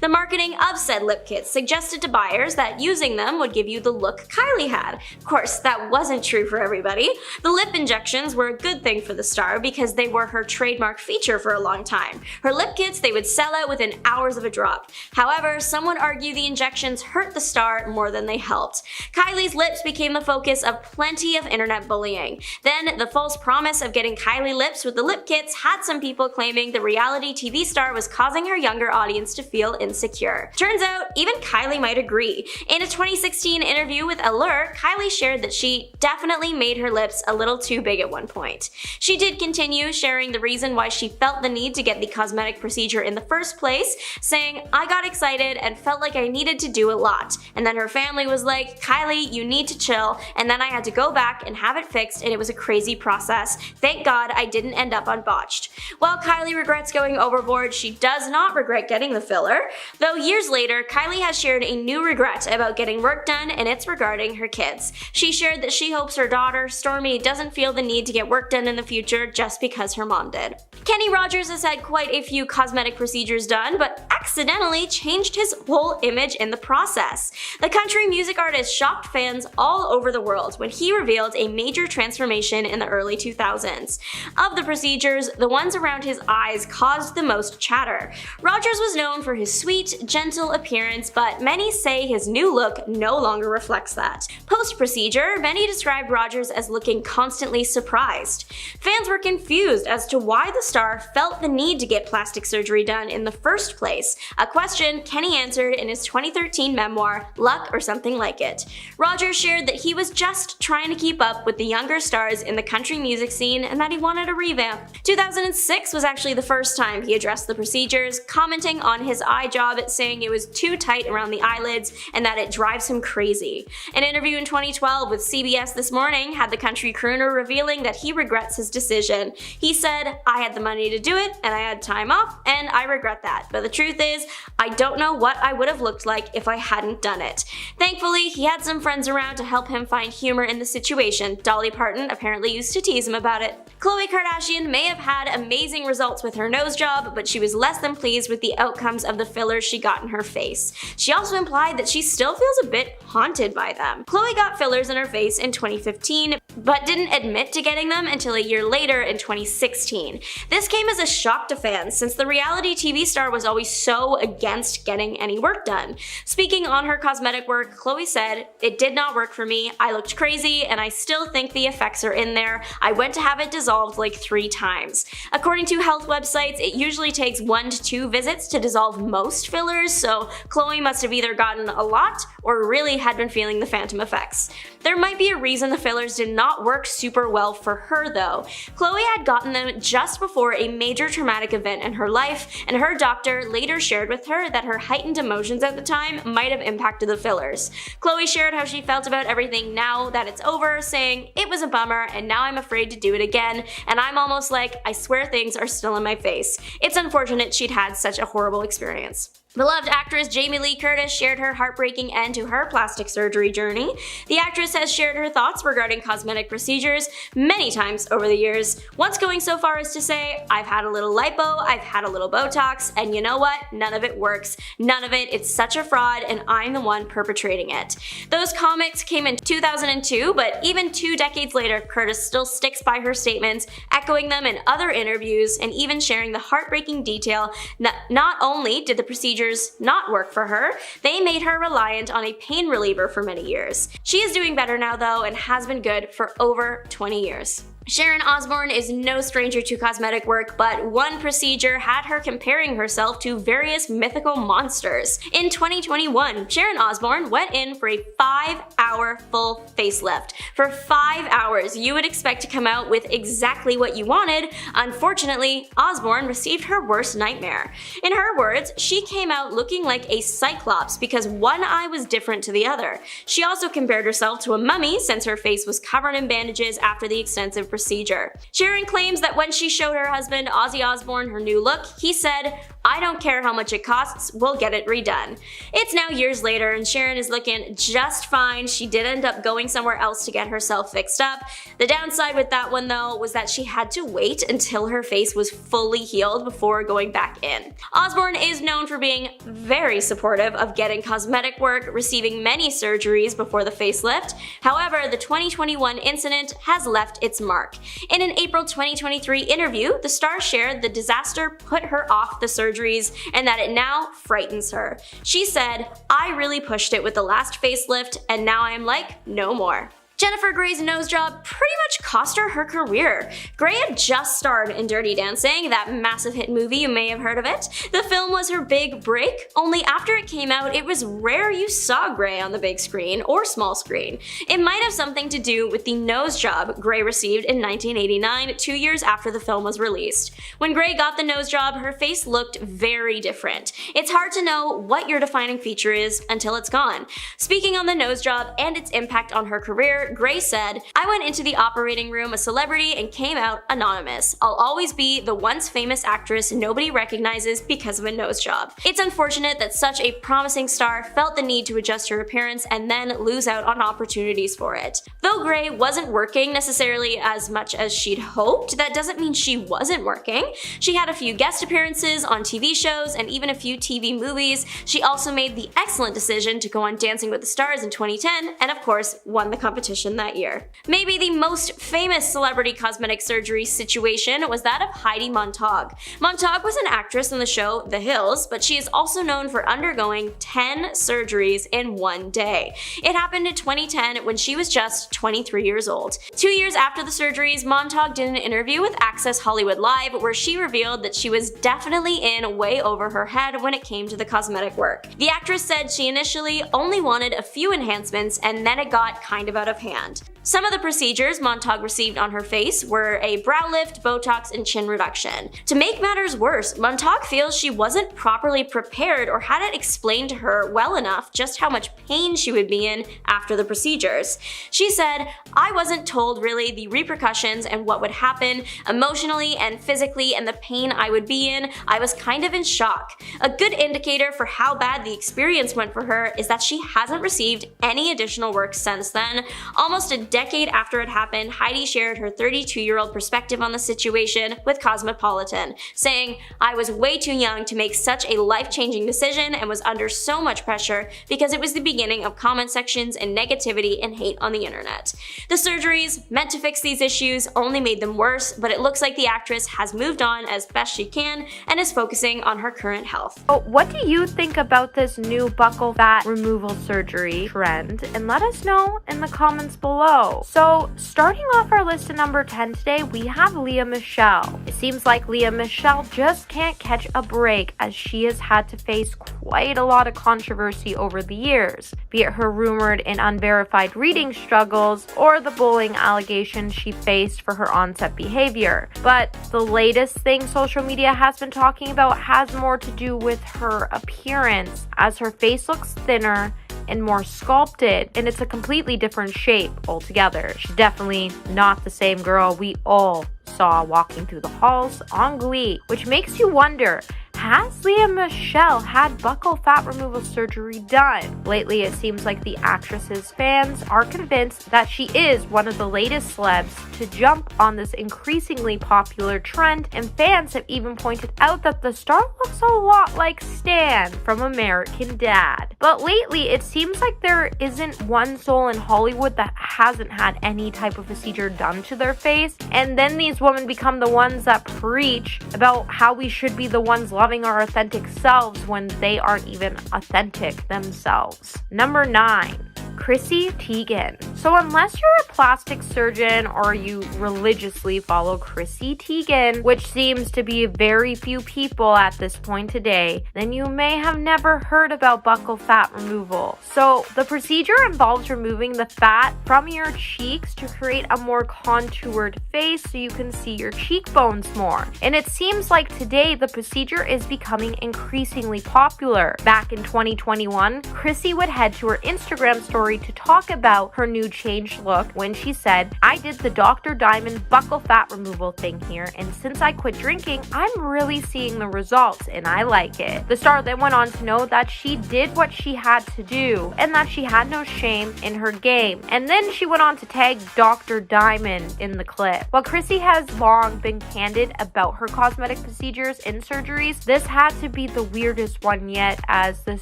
The marketing of said lip kits suggested to buyers that using them would give you the look Kylie had. Of course, that wasn't true for everybody. The lip injections were a good thing for the star because they were her trademark feature for a long time. Her lip kits, they would sell out within hours of a drop. However, some would argue the injections hurt the star more than they helped. Kylie's lips became the focus of plenty of internet bullying. Then, the false promise of getting Kylie lips with the lip kits had some people claiming the reality TV star was causing her younger audience tends to feel insecure. Turns out, even Kylie might agree. In a 2016 interview with Allure, Kylie shared that she definitely made her lips a little too big at one point. She did continue sharing the reason why she felt the need to get the cosmetic procedure in the first place, saying, "I got excited and felt like I needed to do a lot, and then her family was like, Kylie, you need to chill, and then I had to go back and have it fixed, and it was a crazy process. Thank God I didn't end up on Botched." While Kylie regrets going overboard, she does not regret getting the filler, though years later, Kylie has shared a new regret about getting work done, and it's regarding her kids. She shared that she hopes her daughter, Stormy, doesn't feel the need to get work done in the future just because her mom did. Kenny Rogers has had quite a few cosmetic procedures done, but accidentally changed his whole image in the process. The country music artist shocked fans all over the world when he revealed a major transformation in the early 2000s. Of the procedures, the ones around his eyes caused the most chatter. Rogers was known for his sweet, gentle appearance, but many say his new look no longer reflects that. Post-procedure, many described Rogers as looking constantly surprised. Fans were confused as to why the star felt the need to get plastic surgery done in the first place, a question Kenny answered in his 2013 memoir, Luck or Something Like It. Rogers shared that he was just trying to keep up with the younger stars in the country music scene and that he wanted a revamp. 2006 was actually the first time he addressed the procedures, commenting on his eye job, saying it was too tight around the eyelids and that it drives him crazy. An interview in 2012 with CBS This Morning had the country crooner revealing that he regrets his decision. He said, "I had the money to do it and I had time off and I regret that, but the truth is, I don't know what I would have looked like if I hadn't done it." Thankfully, he had some friends around to help him find humor in the situation. Dolly Parton apparently used to tease him about it. Khloe Kardashian may have had amazing results with her nose job, but she was less than pleased with the outcomes of the fillers she got in her face. She also implied that she still feels a bit haunted by them. Khloe got fillers in her face in 2015, but didn't admit to getting them until a year later in 2016. This came as a shock to fans, since the reality TV star was always so against getting any work done. Speaking on her cosmetic work, Khloe said, "It did not work for me. I looked crazy, and I still think the effects are in there. I went to have it dissolved like 3 times. According to health websites, it usually takes 1 to 2 visits to dissolve most fillers, so Khloe must have either gotten a lot or really had been feeling the phantom effects. There might be a reason the fillers did not work super well for her though. Khloe had gotten them just before a major traumatic event in her life, and her doctor later shared with her that her heightened emotions at the time might have impacted the fillers. Khloe shared how she felt about everything now that it's over, saying, "It was a bummer and now I'm afraid to do it again, and I'm almost like, I swear things are still in my face. It's unfortunate she'd had such a horrible experience." Beloved actress Jamie Lee Curtis shared her heartbreaking end to her plastic surgery journey. The actress has shared her thoughts regarding cosmetic procedures many times over the years, once going so far as to say, "I've had a little lipo, I've had a little Botox, and you know what? None of it works. None of it. It's such a fraud, and I'm the one perpetrating it." Those comments came in 2002, but even 2 decades later, Curtis still sticks by her statements, echoing them in other interviews, and even sharing the heartbreaking detail that not only did the procedure not work for her, they made her reliant on a pain reliever for many years. She is doing better now though, and has been good for over 20 years. Sharon Osbourne is no stranger to cosmetic work, but one procedure had her comparing herself to various mythical monsters. In 2021, Sharon Osbourne went in for a 5-hour full facelift. For 5 hours, you would expect to come out with exactly what you wanted. Unfortunately, Osbourne received her worst nightmare. In her words, she came out looking like a cyclops because one eye was different to the other. She also compared herself to a mummy since her face was covered in bandages after the extensive procedure. Sharon claims that when she showed her husband Ozzy Osbourne her new look, he said, "I don't care how much it costs, we'll get it redone." It's now years later and Sharon is looking just fine. She did end up going somewhere else to get herself fixed up. The downside with that one though was that she had to wait until her face was fully healed before going back in. Osbourne is known for being very supportive of getting cosmetic work, receiving many surgeries before the facelift. However, the 2021 incident has left its mark. In an April 2023 interview, the star shared the disaster put her off the surgeries and that it now frightens her. She said, "I really pushed it with the last facelift and now I am like, no more." Jennifer Grey's nose job pretty much cost her her career. Grey had just starred in Dirty Dancing, that massive hit movie, you may have heard of it. The film was her big break, only after it came out it was rare you saw Grey on the big screen or small screen. It might have something to do with the nose job Grey received in 1989, 2 years after the film was released. When Grey got the nose job, her face looked very different. It's hard to know what your defining feature is until it's gone. Speaking on the nose job and its impact on her career, Grey said, "I went into the operating room a celebrity and came out anonymous. I'll always be the once famous actress nobody recognizes because of a nose job. It's unfortunate that such a promising star felt the need to adjust her appearance and then lose out on opportunities for it." Though Grey wasn't working necessarily as much as she'd hoped, that doesn't mean she wasn't working. She had a few guest appearances on TV shows and even a few TV movies. She also made the excellent decision to go on Dancing with the Stars in 2010 and of course won the competition that year. Maybe the most famous celebrity cosmetic surgery situation was that of Heidi Montag. Montag was an actress in the show The Hills, but she is also known for undergoing 10 surgeries in one day. It happened in 2010 when she was just 23 years old. 2 years after the surgeries, Montag did an interview with Access Hollywood Live where she revealed that she was definitely in way over her head when it came to the cosmetic work. The actress said she initially only wanted a few enhancements and then it got kind of out of hand. Some of the procedures Montag received on her face were a brow lift, Botox, and chin reduction. To make matters worse, Montag feels she wasn't properly prepared or had it explained to her well enough just how much pain she would be in after the procedures. She said, "I wasn't told really the repercussions and what would happen emotionally and physically and the pain I would be in. I was kind of in shock." A good indicator for how bad the experience went for her is that she hasn't received any additional work since then. Almost a decade after it happened, Heidi shared her 32-year-old perspective on the situation with Cosmopolitan, saying, "I was way too young to make such a life-changing decision and was under so much pressure because it was the beginning of comment sections and negativity and hate on the internet." The surgeries, meant to fix these issues, only made them worse, but it looks like the actress has moved on as best she can and is focusing on her current health. What do you think about this new buccal fat removal surgery trend? And let us know in the comments below. So, starting off our list at number 10 today, we have Lea Michele. It seems like Lea Michele just can't catch a break as she has had to face quite a lot of controversy over the years, be it her rumored and unverified reading struggles or the bullying allegations she faced for her on-set behavior. But the latest thing social media has been talking about has more to do with her appearance, as her face looks thinner and more sculpted, and it's a completely different shape altogether. She's definitely not the same girl we all saw walking through the halls on Glee, which makes you wonder, has Lea Michele had buccal fat removal surgery done? Lately, it seems like the actress's fans are convinced that she is one of the latest celebs to jump on this increasingly popular trend, and fans have even pointed out that the star looks a lot like Stan from American Dad. But lately, it seems like there isn't one soul in Hollywood that hasn't had any type of procedure done to their face, and then these women become the ones that preach about how we should be the ones loving our authentic selves when they aren't even authentic themselves. Number 9. Chrissy Teigen. So unless you're a plastic surgeon or you religiously follow Chrissy Teigen, which seems to be very few people at this point today, then you may have never heard about buccal fat removal. So the procedure involves removing the fat from your cheeks to create a more contoured face so you can see your cheekbones more. And it seems like today the procedure is becoming increasingly popular. Back in 2021, Chrissy would head to her Instagram story to talk about her new changed look when she said, "I did the Dr. Diamond buccal fat removal thing here, and since I quit drinking, I'm really seeing the results and I like it." The star then went on to know that she did what she had to do and that she had no shame in her game. And then she went on to tag Dr. Diamond in the clip. While Chrissy has long been candid about her cosmetic procedures and surgeries, this had to be the weirdest one yet, as this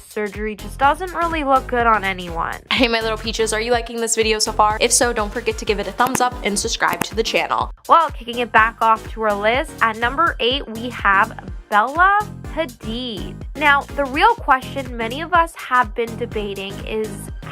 surgery just doesn't really look good on anyone. Hey my little peaches, are you liking this video so far? If so, don't forget to give it a thumbs up and subscribe to the channel. Well, kicking it back off to our list, at number 8 we have Bella Hadid. Now, the real question many of us have been debating is,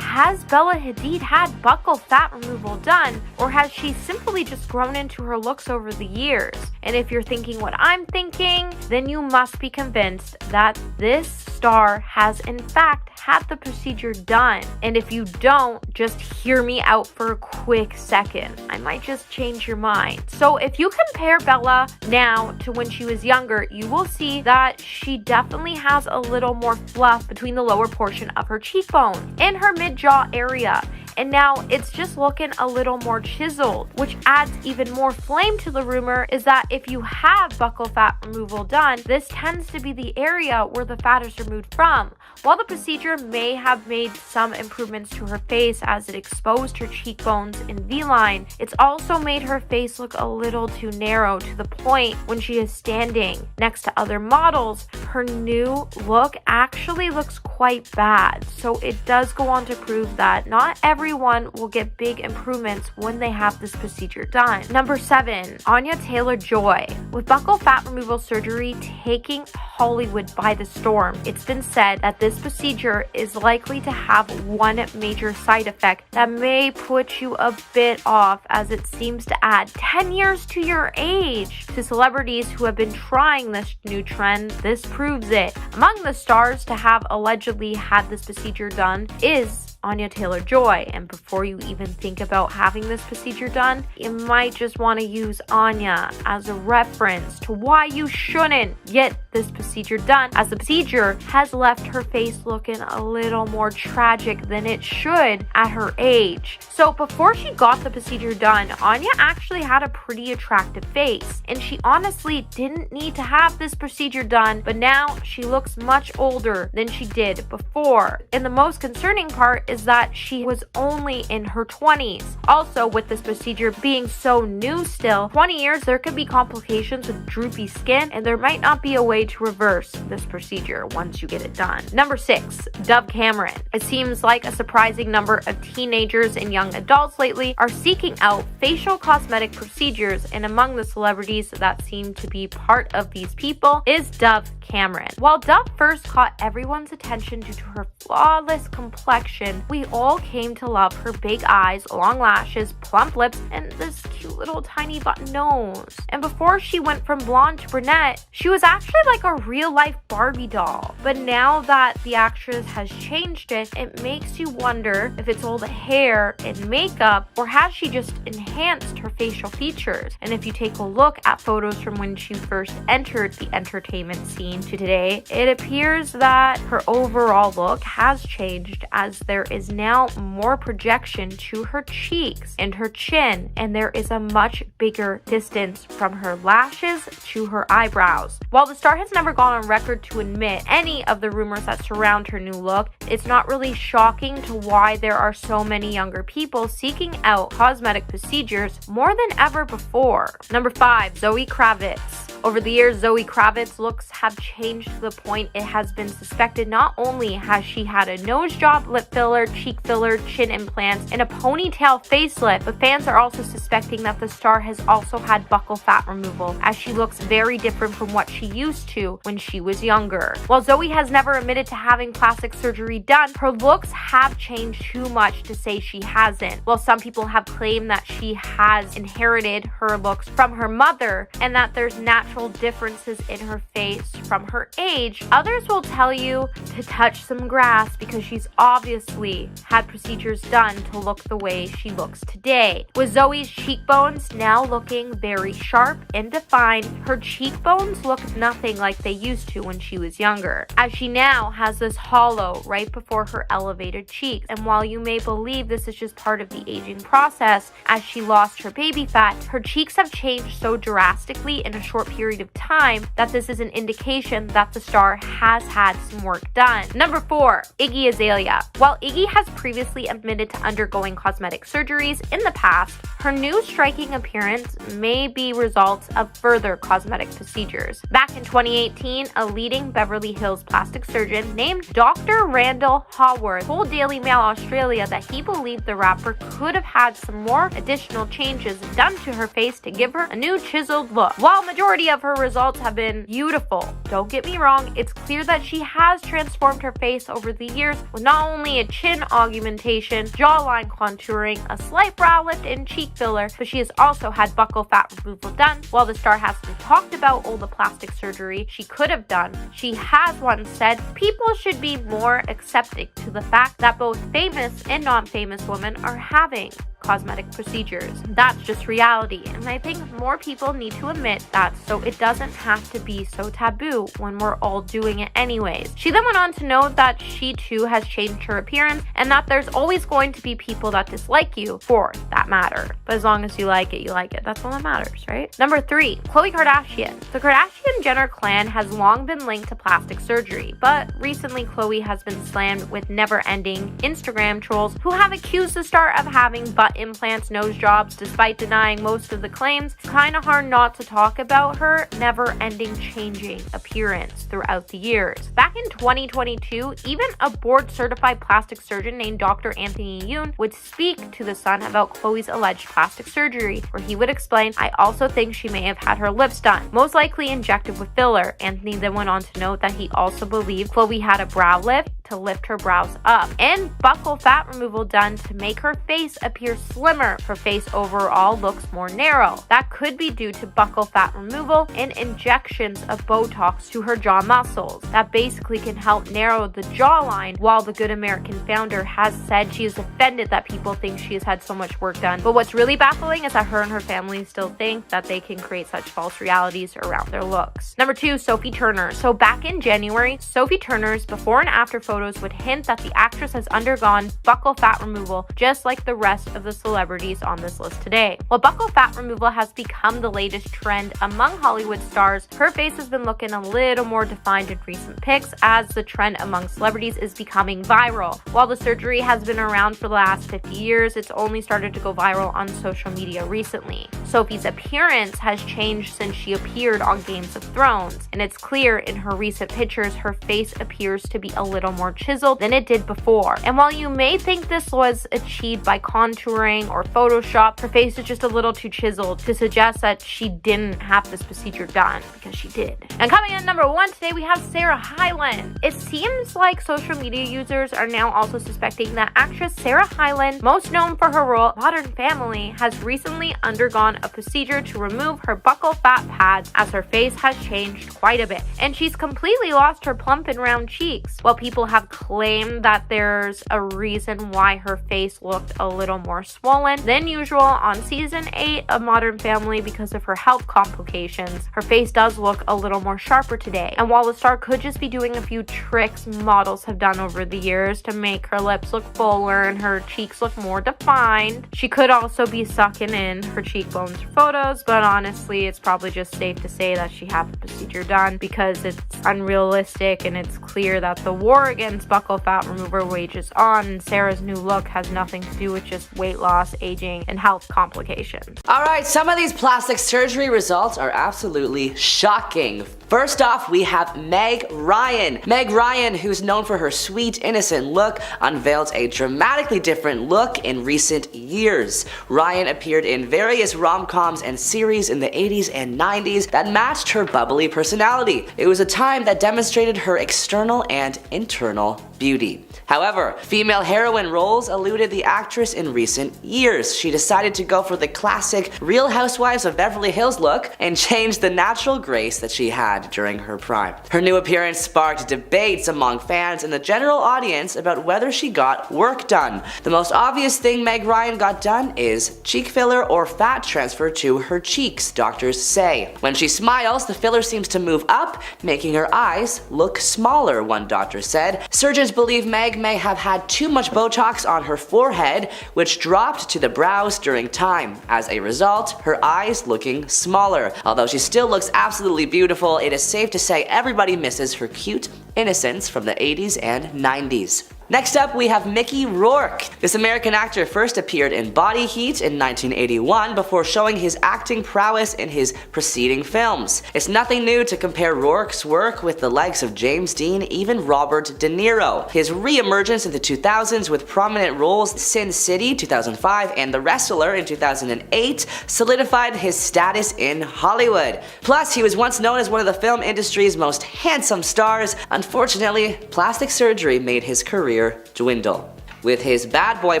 has Bella Hadid had buccal fat removal done, or has she simply just grown into her looks over the years? And if you're thinking what I'm thinking, then you must be convinced that this star has in fact had the procedure done. And if you don't, just hear me out for a quick second. I might just change your mind. So if you compare Bella now to when she was younger, you will see that she definitely has a little more fluff between the lower portion of her cheekbone and her mid-jaw area. And now it's just looking a little more chiseled, which adds even more flame to the rumor is that if you have buccal fat removal done, this tends to be the area where the fat is removed from. While the procedure may have made some improvements to her face as it exposed her cheekbones in V-line, it's also made her face look a little too narrow to the point when she is standing next to other models, her new look actually looks quite bad. So it does go on to prove that not everyone will get big improvements when they have this procedure done. Number 7, Anya Taylor-Joy. With buccal fat removal surgery taking Hollywood by the storm, it's been said that this procedure is likely to have one major side effect that may put you a bit off, as it seems to add 10 years to your age. To celebrities who have been trying this new trend, this proves it. Among the stars to have allegedly had this procedure done is Anya Taylor-Joy, and before you even think about having this procedure done, you might just want to use Anya as a reference to why you shouldn't get this procedure done, as the procedure has left her face looking a little more tragic than it should at her age. So before she got the procedure done, Anya actually had a pretty attractive face, and she honestly didn't need to have this procedure done, but now she looks much older than she did before. And the most concerning part is that she was only in her 20s. Also, with this procedure being so new still, 20 years, there could be complications with droopy skin, and there might not be a way to reverse this procedure once you get it done. Number 6, Dove Cameron. It seems like a surprising number of teenagers and young adults lately are seeking out facial cosmetic procedures, and among the celebrities that seem to be part of these people is Dove Cameron. While Dove first caught everyone's attention due to her flawless complexion, we all came to love her big eyes, long lashes, plump lips, and this cute little tiny button nose. And before she went from blonde to brunette, she was actually like a real-life Barbie doll. But now that the actress has changed it, it makes you wonder if it's all the hair and makeup, or has she just enhanced her facial features? And if you take a look at photos from when she first entered the entertainment scene to today, it appears that her overall look has changed, as there is now more projection to her cheeks and her chin, and there is a much bigger distance from her lashes to her eyebrows. While the star has never gone on record to admit any of the rumors that surround her new look, it's not really shocking to why there are so many younger people seeking out cosmetic procedures more than ever before. Number 5, Zoe Kravitz. Over the years, Zoe Kravitz's looks have changed to the point it has been suspected not only has she had a nose job, lip filler, cheek filler, chin implants, and a ponytail facelift, but fans are also suspecting that the star has also had buccal fat removal, as she looks very different from what she used to when she was younger. While Zoe has never admitted to having plastic surgery done, her looks have changed too much to say she hasn't. While some people have claimed that she has inherited her looks from her mother and that there's natural differences in her face from her age, others will tell you to touch some grass because she's obviously had procedures done to look the way she looks today. With Zoe's cheekbones now looking very sharp and defined, her cheekbones look nothing like they used to when she was younger, as she now has this hollow right before her elevated cheeks. And while you may believe this is just part of the aging process, as she lost her baby fat, her cheeks have changed so drastically in a short period of time that this is an indication that the star has had some work done. Number 4, Iggy Azalea. While Iggy has previously admitted to undergoing cosmetic surgeries in the past, her new striking appearance may be results of further cosmetic procedures. Back in 2018, a leading Beverly Hills plastic surgeon named Dr. Randall Haworth told Daily Mail Australia that he believed the rapper could have had some more additional changes done to her face to give her a new chiseled look. While majority majority of her results have been beautiful. Don't get me wrong, it's clear that she has transformed her face over the years with not only a chin augmentation, jawline contouring, a slight brow lift, and cheek filler, but she has also had buccal fat removal done. While the star hasn't talked about all the plastic surgery she could have done, she has once said people should be more accepting to the fact that both famous and non-famous women are having cosmetic procedures. That's just reality, and I think more people need to admit that so it doesn't have to be so taboo when we're all doing it anyways. She then went on to note that she too has changed her appearance and that there's always going to be people that dislike you for that matter. But as long as you like it, you like it. That's all that matters, right? Number 3, Khloe Kardashian. The Kardashian-Jenner clan has long been linked to plastic surgery, but recently Khloe has been slammed with never-ending Instagram trolls who have accused the star of having butt implants, nose jobs, despite denying most of the claims. It's kind of hard not to talk about her never-ending changing appearance throughout the years. Back in 2022, even a board-certified plastic surgeon named Dr. Anthony Yoon would speak to The Sun about Khloe's alleged plastic surgery, where he would explain, "I also think she may have had her lips done, most likely injected with filler." Anthony then went on to note that he also believed Khloe had a brow lift to lift her brows up, and buccal fat removal done to make her face appear slimmer. Her face overall looks more narrow. That could be due to buccal fat removal and injections of Botox to her jaw muscles. That basically can help narrow the jawline, while the Good American founder has said she is offended that people think she has had so much work done. But what's really baffling is that her and her family still think that they can create such false realities around their looks. Number 2, Sophie Turner. So back in January, Sophie Turner's before and after photos would hint that the actress has undergone buccal fat removal just like the rest of the celebrities on this list today. While buccal fat removal has become the latest trend among Hollywood stars, her face has been looking a little more defined in recent pics as the trend among celebrities is becoming viral. While the surgery has been around for the last 50 years, it's only started to go viral on social media recently. Sophie's appearance has changed since she appeared on Games of Thrones, and it's clear in her recent pictures her face appears to be a little more chiseled than it did before. And while you may think this was achieved by contouring or Photoshop, her face is just a little too chiseled to suggest that she didn't have this procedure done, because she did. And coming in number 1 today, we have Sarah Hyland. It seems like social media users are now also suspecting that actress Sarah Hyland, most known for her role in Modern Family, has recently undergone a procedure to remove her buccal fat pads, as her face has changed quite a bit, and she's completely lost her plump and round cheeks. While people have claimed that there's a reason why her face looked a little more swollen than usual on season 8 of Modern Family because of her health complications, her face does look a little more sharper today. And while the star could just be doing a few tricks models have done over the years to make her lips look fuller and her cheeks look more defined, she could also be sucking in her cheekbones for photos, but honestly it's probably just safe to say that she had the procedure done because it's unrealistic and it's clear that the war against buccal fat remover wages on, and Sarah's new look has nothing to do with just weight loss, aging, and health complications. Alright, some of these plastic surgery results are absolutely shocking. First off, we have Meg Ryan. Meg Ryan, who's known for her sweet, innocent look, unveiled a dramatically different look in recent years. Ryan appeared in various rom-coms and series in the 80s and 90s that matched her bubbly personality. It was a time that demonstrated her external and internal beauty. However, female heroine roles eluded the actress in recent years. She decided to go for the classic Real Housewives of Beverly Hills look and changed the natural grace that she had during her prime. Her new appearance sparked debates among fans and the general audience about whether she got work done. The most obvious thing Meg Ryan got done is cheek filler or fat transfer to her cheeks, doctors say. When she smiles, the filler seems to move up, making her eyes look smaller, one doctor said. Surgeons believe Meg may have had too much Botox on her forehead, which dropped to the brows during time. As a result, her eyes looking smaller. Although she still looks absolutely beautiful, it is safe to say everybody misses her cute innocence from the 80s and 90s. Next up, we have Mickey Rourke. This American actor first appeared in Body Heat in 1981 before showing his acting prowess in his preceding films. It's nothing new to compare Rourke's work with the likes of James Dean, even Robert De Niro. His re-emergence in the 2000s with prominent roles Sin City 2005 and The Wrestler in 2008 solidified his status in Hollywood. Plus, he was once known as one of the film industry's most handsome stars. Unfortunately, plastic surgery made his career dwindle. With his bad boy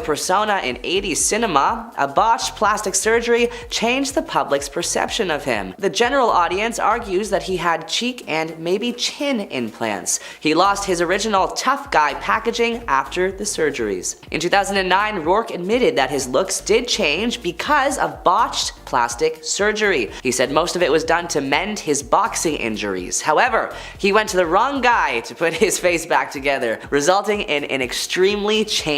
persona in 80s cinema, a botched plastic surgery changed the public's perception of him. The general audience argues that he had cheek and maybe chin implants. He lost his original tough guy packaging after the surgeries. In 2009, Rourke admitted that his looks did change because of botched plastic surgery. He said most of it was done to mend his boxing injuries. However, he went to the wrong guy to put his face back together, resulting in an extremely changed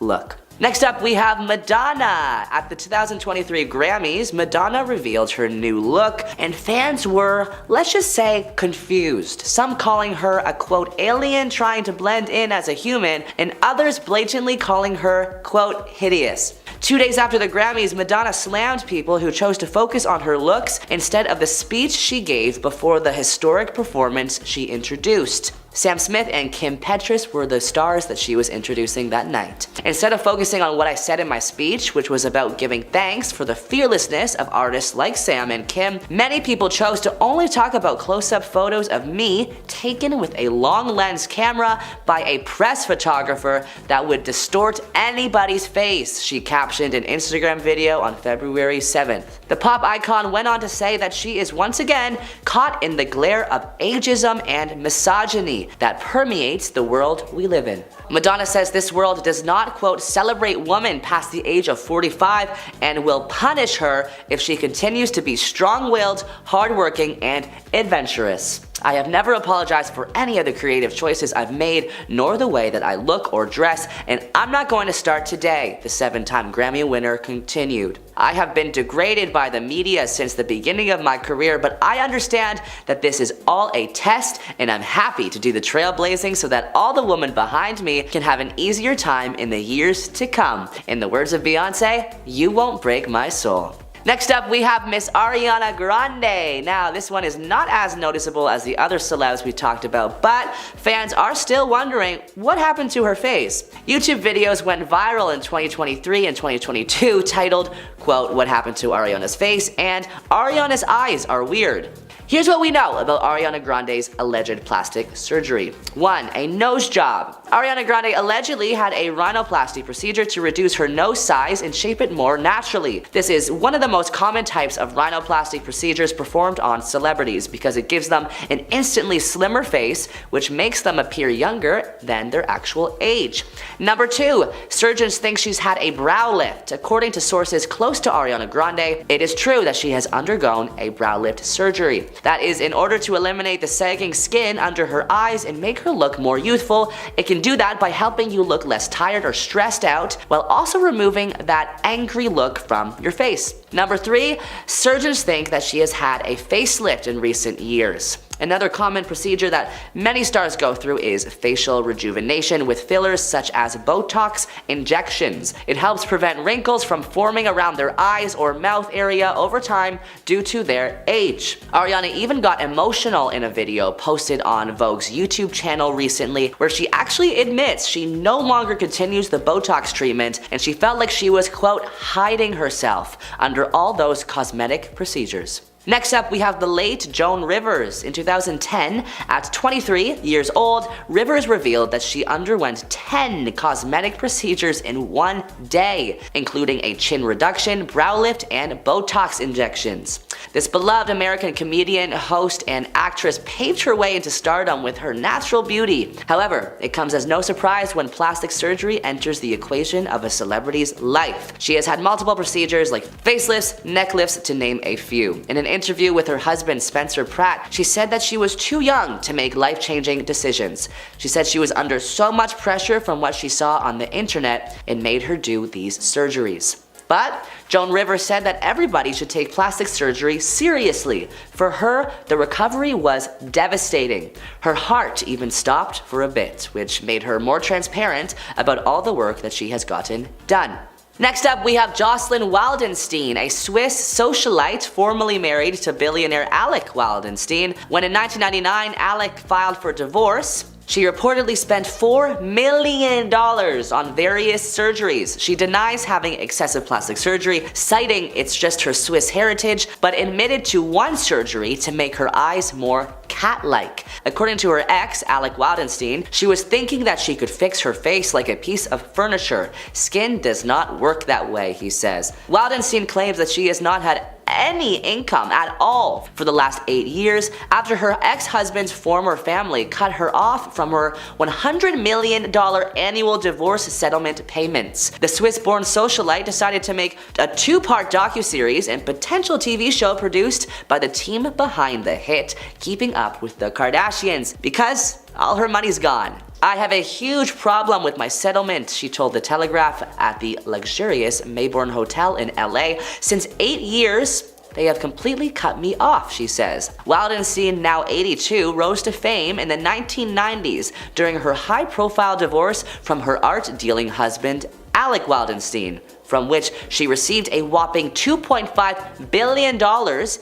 look. Next up, we have Madonna. At the 2023 Grammys, Madonna revealed her new look, and fans were, let's just say, confused. Some calling her a quote alien trying to blend in as a human, and others blatantly calling her quote hideous. 2 days after the Grammys, Madonna slammed people who chose to focus on her looks instead of the speech she gave before the historic performance she introduced. Sam Smith and Kim Petras were the stars that she was introducing that night. Instead of focusing on what I said in my speech, which was about giving thanks for the fearlessness of artists like Sam and Kim, many people chose to only talk about close-up photos of me taken with a long lens camera by a press photographer that would distort anybody's face, she captioned an Instagram video on February 7th. The pop icon went on to say that she is once again caught in the glare of ageism and misogyny that permeates the world we live in. Madonna says this world does not, quote, celebrate women past the age of 45 and will punish her if she continues to be strong-willed, hardworking, and adventurous. I have never apologized for any of the creative choices I've made, nor the way that I look or dress, and I'm not going to start today, the 7-time Grammy winner continued. I have been degraded by the media since the beginning of my career, but I understand that this is all a test, and I'm happy to do the trailblazing so that all the women behind me can have an easier time in the years to come. In the words of Beyonce, you won't break my soul. Next up, we have Miss Ariana Grande. Now, this one is not as noticeable as the other celebs we talked about, but fans are still wondering what happened to her face. YouTube videos went viral in 2023 and 2022 titled, quote, what happened to Ariana's face, and Ariana's eyes are weird. Here's what we know about Ariana Grande's alleged plastic surgery. 1. A nose job. Ariana Grande allegedly had a rhinoplasty procedure to reduce her nose size and shape it more naturally. This is one of the most common types of rhinoplasty procedures performed on celebrities because it gives them an instantly slimmer face, which makes them appear younger than their actual age. Number 2. Surgeons think she's had a brow lift. According to sources close to Ariana Grande, it is true that she has undergone a brow lift surgery. That is in order to eliminate the sagging skin under her eyes and make her look more youthful. It can do that by helping you look less tired or stressed out, while also removing that angry look from your face. Number 3, surgeons think that she has had a facelift in recent years. Another common procedure that many stars go through is facial rejuvenation with fillers such as Botox injections. It helps prevent wrinkles from forming around their eyes or mouth area over time due to their age. Ariana even got emotional in a video posted on Vogue's YouTube channel recently where she actually admits she no longer continues the Botox treatment and she felt like she was, quote, hiding herself under all those cosmetic procedures. Next up, we have the late Joan Rivers. In 2010, at 23 years old, Rivers revealed that she underwent 10 cosmetic procedures in one day, including a chin reduction, brow lift, and Botox injections. This beloved American comedian, host, and actress paved her way into stardom with her natural beauty. However, it comes as no surprise when plastic surgery enters the equation of a celebrity's life. She has had multiple procedures like facelifts, neck lifts, to name a few. In an interview with her husband Spencer Pratt, she said that she was too young to make life-changing decisions. She said she was under so much pressure from what she saw on the internet, it made her do these surgeries. But Joan Rivers said that everybody should take plastic surgery seriously. For her, the recovery was devastating. Her heart even stopped for a bit, which made her more transparent about all the work that she has gotten done. Next up, we have Jocelyn Wildenstein, a Swiss socialite formerly married to billionaire Alec Wildenstein. When in 1999 Alec filed for divorce, she reportedly spent $4 million on various surgeries. She denies having excessive plastic surgery, citing it's just her Swiss heritage, but admitted to one surgery to make her eyes more cat-like. According to her ex, Alec Wildenstein, she was thinking that she could fix her face like a piece of furniture. Skin does not work that way, he says. Wildenstein claims that she has not had any income at all for the last 8 years after her ex-husband's former family cut her off from her $100 million annual divorce settlement payments. The Swiss-born socialite decided to make a 2-part docuseries and potential TV show produced by the team behind the hit Keeping Up with the Kardashians because all her money's gone. I have a huge problem with my settlement, she told The Telegraph at the luxurious Mayborn Hotel in LA. Since 8 years, they have completely cut me off, she says. Wildenstein, now 82, rose to fame in the 1990s during her high-profile divorce from her art-dealing husband, Alec Wildenstein, from which she received a whopping $2.5 billion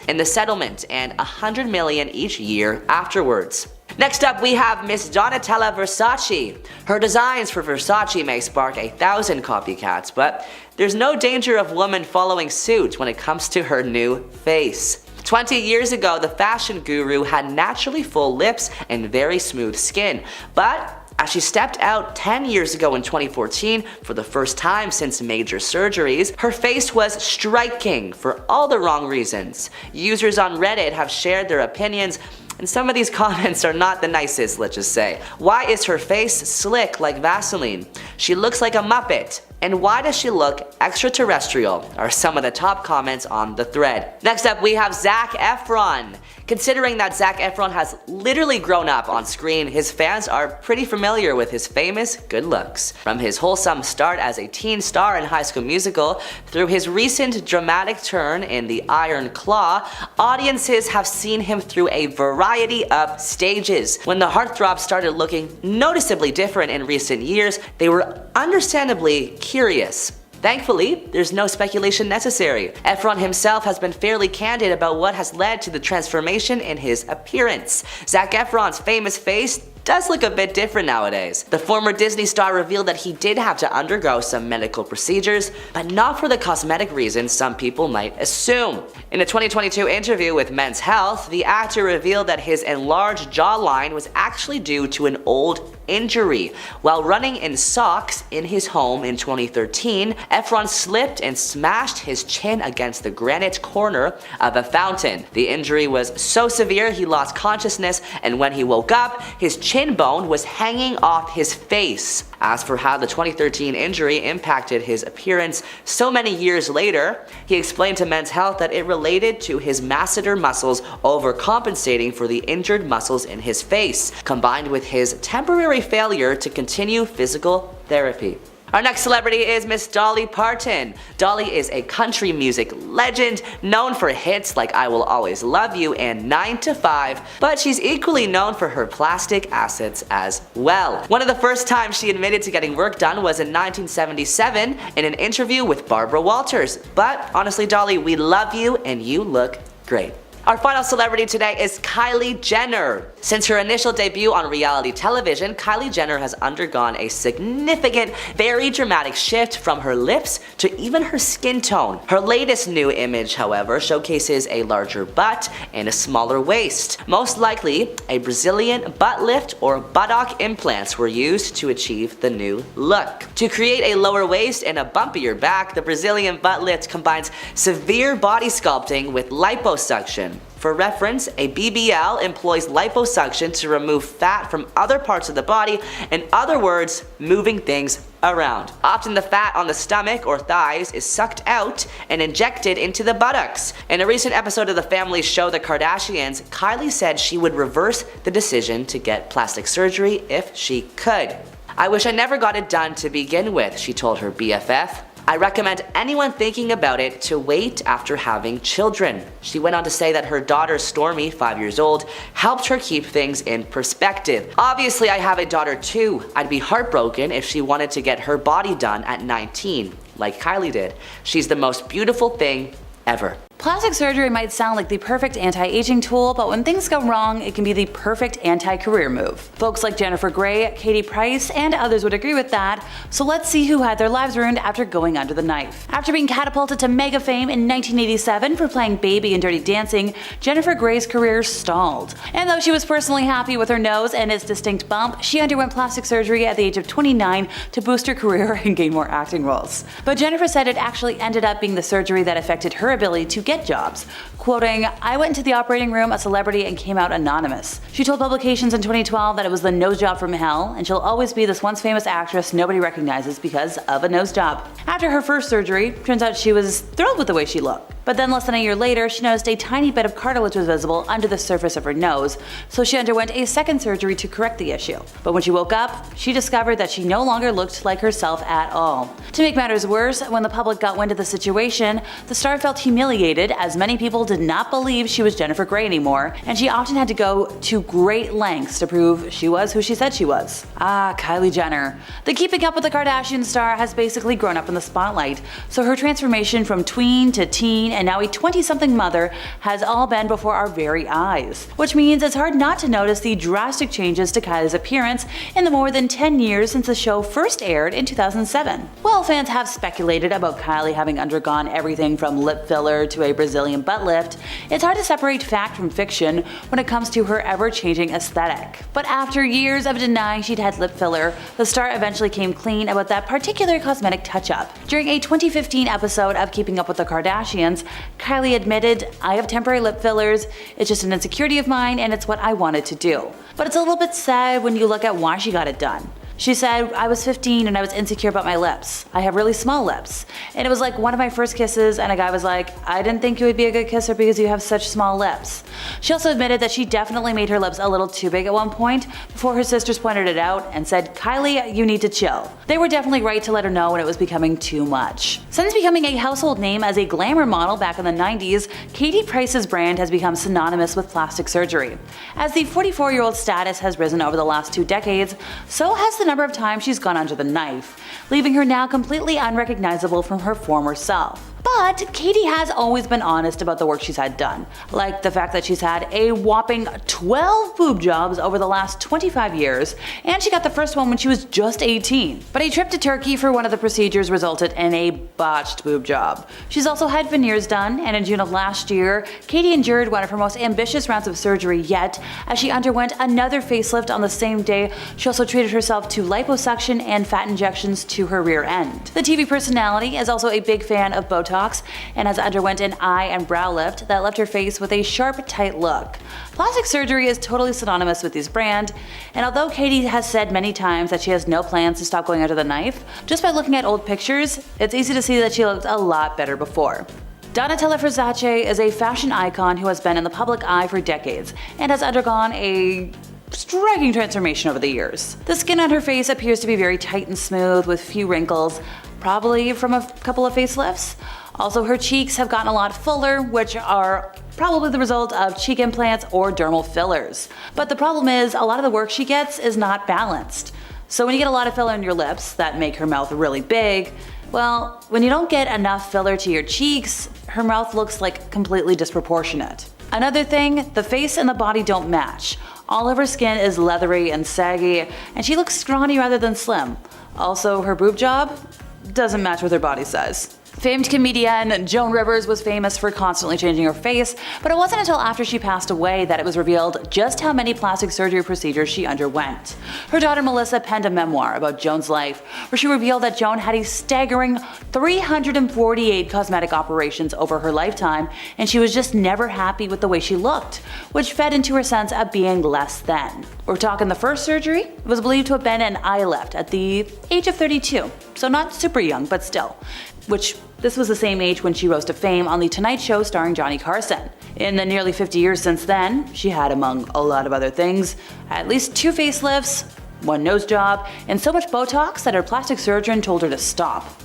in the settlement and $100 million each year afterwards. Next up, we have Miss Donatella Versace. Her designs for Versace may spark 1,000 copycats, but there's no danger of women following suit when it comes to her new face. 20 years ago, the fashion guru had naturally full lips and very smooth skin, but as she stepped out 10 years ago in 2014 for the first time since major surgeries, her face was striking for all the wrong reasons. Users on Reddit have shared their opinions, and some of these comments are not the nicest, let's just say. Why is her face slick like Vaseline? She looks like a Muppet. And why does she look extraterrestrial? Are some of the top comments on the thread. Next up, we have Zac Efron. Considering that Zac Efron has literally grown up on screen, his fans are pretty familiar with his famous good looks. From his wholesome start as a teen star in High School Musical, through his recent dramatic turn in The Iron Claw, audiences have seen him through a variety of stages. When the heartthrob started looking noticeably different in recent years, they were understandably curious. Thankfully, there's no speculation necessary. Efron himself has been fairly candid about what has led to the transformation in his appearance. Zac Efron's famous face does look a bit different nowadays. The former Disney star revealed that he did have to undergo some medical procedures, but not for the cosmetic reasons some people might assume. In a 2022 interview with Men's Health, the actor revealed that his enlarged jawline was actually due to an old injury. While running in socks in his home in 2013, Efron slipped and smashed his chin against the granite corner of a fountain. The injury was so severe he lost consciousness, and when he woke up, his chin bone was hanging off his face. As for how the 2013 injury impacted his appearance so many years later, he explained to Men's Health that it related to his masseter muscles overcompensating for the injured muscles in his face, combined with his temporary failure to continue physical therapy. Our next celebrity is Miss Dolly Parton. Dolly is a country music legend known for hits like I Will Always Love You and 9 to 5, but she's equally known for her plastic assets as well. One of the first times she admitted to getting work done was in 1977 in an interview with Barbara Walters. But honestly, Dolly, we love you and you look great. Our final celebrity today is Kylie Jenner. Since her initial debut on reality television, Kylie Jenner has undergone a significant, very dramatic shift from her lips to even her skin tone. Her latest new image, however, showcases a larger butt and a smaller waist. Most likely, a Brazilian butt lift or buttock implants were used to achieve the new look. To create a lower waist and a bumpier back, the Brazilian butt lift combines severe body sculpting with liposuction. For reference, a BBL employs liposuction to remove fat from other parts of the body, in other words, moving things around. Often the fat on the stomach or thighs is sucked out and injected into the buttocks. In a recent episode of the family show The Kardashians, Kylie said she would reverse the decision to get plastic surgery if she could. "I wish I never got it done to begin with," she told her BFF. I recommend anyone thinking about it to wait after having children. She went on to say that her daughter Stormy, 5 years old, helped her keep things in perspective. Obviously, I have a daughter too. I'd be heartbroken if she wanted to get her body done at 19, like Kylie did. She's the most beautiful thing ever. Plastic surgery might sound like the perfect anti-aging tool, but when things go wrong, it can be the perfect anti-career move. Folks like Jennifer Grey, Katie Price, and others would agree with that, so let's see who had their lives ruined after going under the knife. After being catapulted to mega fame in 1987 for playing Baby in Dirty Dancing, Jennifer Grey's career stalled. And though she was personally happy with her nose and its distinct bump, she underwent plastic surgery at the age of 29 to boost her career and gain more acting roles. But Jennifer said it actually ended up being the surgery that affected her ability to get jobs. Quoting, "I went into the operating room a celebrity and came out anonymous." She told publications in 2012 that it was the nose job from hell, and she'll always be this once famous actress nobody recognizes because of a nose job. After her first surgery, turns out she was thrilled with the way she looked. But then less than a year later, she noticed a tiny bit of cartilage was visible under the surface of her nose, so she underwent a second surgery to correct the issue. But when she woke up, she discovered that she no longer looked like herself at all. To make matters worse, when the public got wind of the situation, the star felt humiliated as many people did not believe she was Jennifer Grey anymore, and she often had to go to great lengths to prove she was who she said she was. Ah, Kylie Jenner. The Keeping Up with the Kardashians star has basically grown up in the spotlight, so her transformation from tween to teen and now a 20-something mother has all been before our very eyes. Which means it's hard not to notice the drastic changes to Kylie's appearance in the more than 10 years since the show first aired in 2007. While fans have speculated about Kylie having undergone everything from lip filler to a Brazilian butt lift, it's hard to separate fact from fiction when it comes to her ever-changing aesthetic. But after years of denying she'd had lip filler, the star eventually came clean about that particular cosmetic touch-up. During a 2015 episode of Keeping Up with the Kardashians, Kylie admitted, "I have temporary lip fillers, it's just an insecurity of mine and it's what I wanted to do." But it's a little bit sad when you look at why she got it done. She said, "I was 15 and I was insecure about my lips. I have really small lips. And it was like one of my first kisses and a guy was like, 'I didn't think you would be a good kisser because you have such small lips.'" She also admitted that she definitely made her lips a little too big at one point before her sisters pointed it out and said, "Kylie, you need to chill." They were definitely right to let her know when it was becoming too much. Since becoming a household name as a glamour model back in the 90s, Katie Price's brand has become synonymous with plastic surgery. As the 44-year-old status has risen over the last 2 decades, so has the number of times she's gone under the knife, leaving her now completely unrecognizable from her former self. But Katie has always been honest about the work she's had done, like the fact that she's had a whopping 12 boob jobs over the last 25 years, and she got the first one when she was just 18. But a trip to Turkey for one of the procedures resulted in a botched boob job. She's also had veneers done, and in June of last year, Katie endured one of her most ambitious rounds of surgery yet, as she underwent another facelift on the same day. She also treated herself to liposuction and fat injections to her rear end. The TV personality is also a big fan of Botox and has underwent an eye and brow lift that left her face with a sharp, tight look. Plastic surgery is totally synonymous with this brand, and although Katie has said many times that she has no plans to stop going under the knife, just by looking at old pictures, it's easy to see that she looked a lot better before. Donatella Versace is a fashion icon who has been in the public eye for decades and has undergone a striking transformation over the years. The skin on her face appears to be very tight and smooth with few wrinkles, probably from a couple of facelifts. Also, her cheeks have gotten a lot fuller, which are probably the result of cheek implants or dermal fillers. But the problem is, a lot of the work she gets is not balanced. So when you get a lot of filler in your lips that make her mouth really big, well, when you don't get enough filler to your cheeks, her mouth looks like completely disproportionate. Another thing, the face and the body don't match. All of her skin is leathery and saggy, and she looks scrawny rather than slim. Also, her boob job doesn't match with her body size. Famed comedian Joan Rivers was famous for constantly changing her face, but it wasn't until after she passed away that it was revealed just how many plastic surgery procedures she underwent. Her daughter Melissa penned a memoir about Joan's life, where she revealed that Joan had a staggering 348 cosmetic operations over her lifetime, and she was just never happy with the way she looked, which fed into her sense of being less than. We're talking the first surgery was believed to have been an eye lift at the age of 32, so not super young, but still. Which this was the same age when she rose to fame on The Tonight Show starring Johnny Carson. In the nearly 50 years since then, she had, among a lot of other things, at least 2 facelifts, 1 nose job, and so much Botox that her plastic surgeon told her to stop.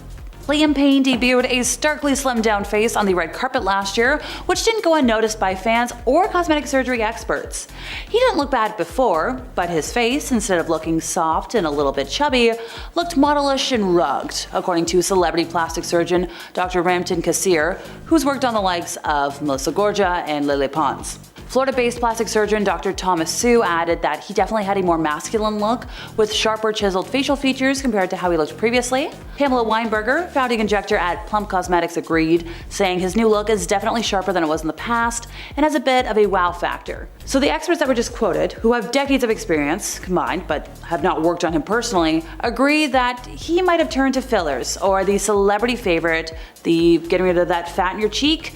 Liam Payne debuted a starkly slimmed down face on the red carpet last year, which didn't go unnoticed by fans or cosmetic surgery experts. He didn't look bad before, but his face, instead of looking soft and a little bit chubby, looked modelish and rugged, according to celebrity plastic surgeon Dr. Ramtin Kassir, who's worked on the likes of Melissa Gorga and Lily Pons. Florida-based plastic surgeon Dr. Thomas Su added that he definitely had a more masculine look, with sharper chiseled facial features compared to how he looked previously. Pamela Weinberger, founding injector at Plum Cosmetics, agreed, saying his new look is definitely sharper than it was in the past and has a bit of a wow factor. So the experts that were just quoted, who have decades of experience combined but have not worked on him personally, agree that he might have turned to fillers, or the celebrity favorite, the getting rid of that fat in your cheek,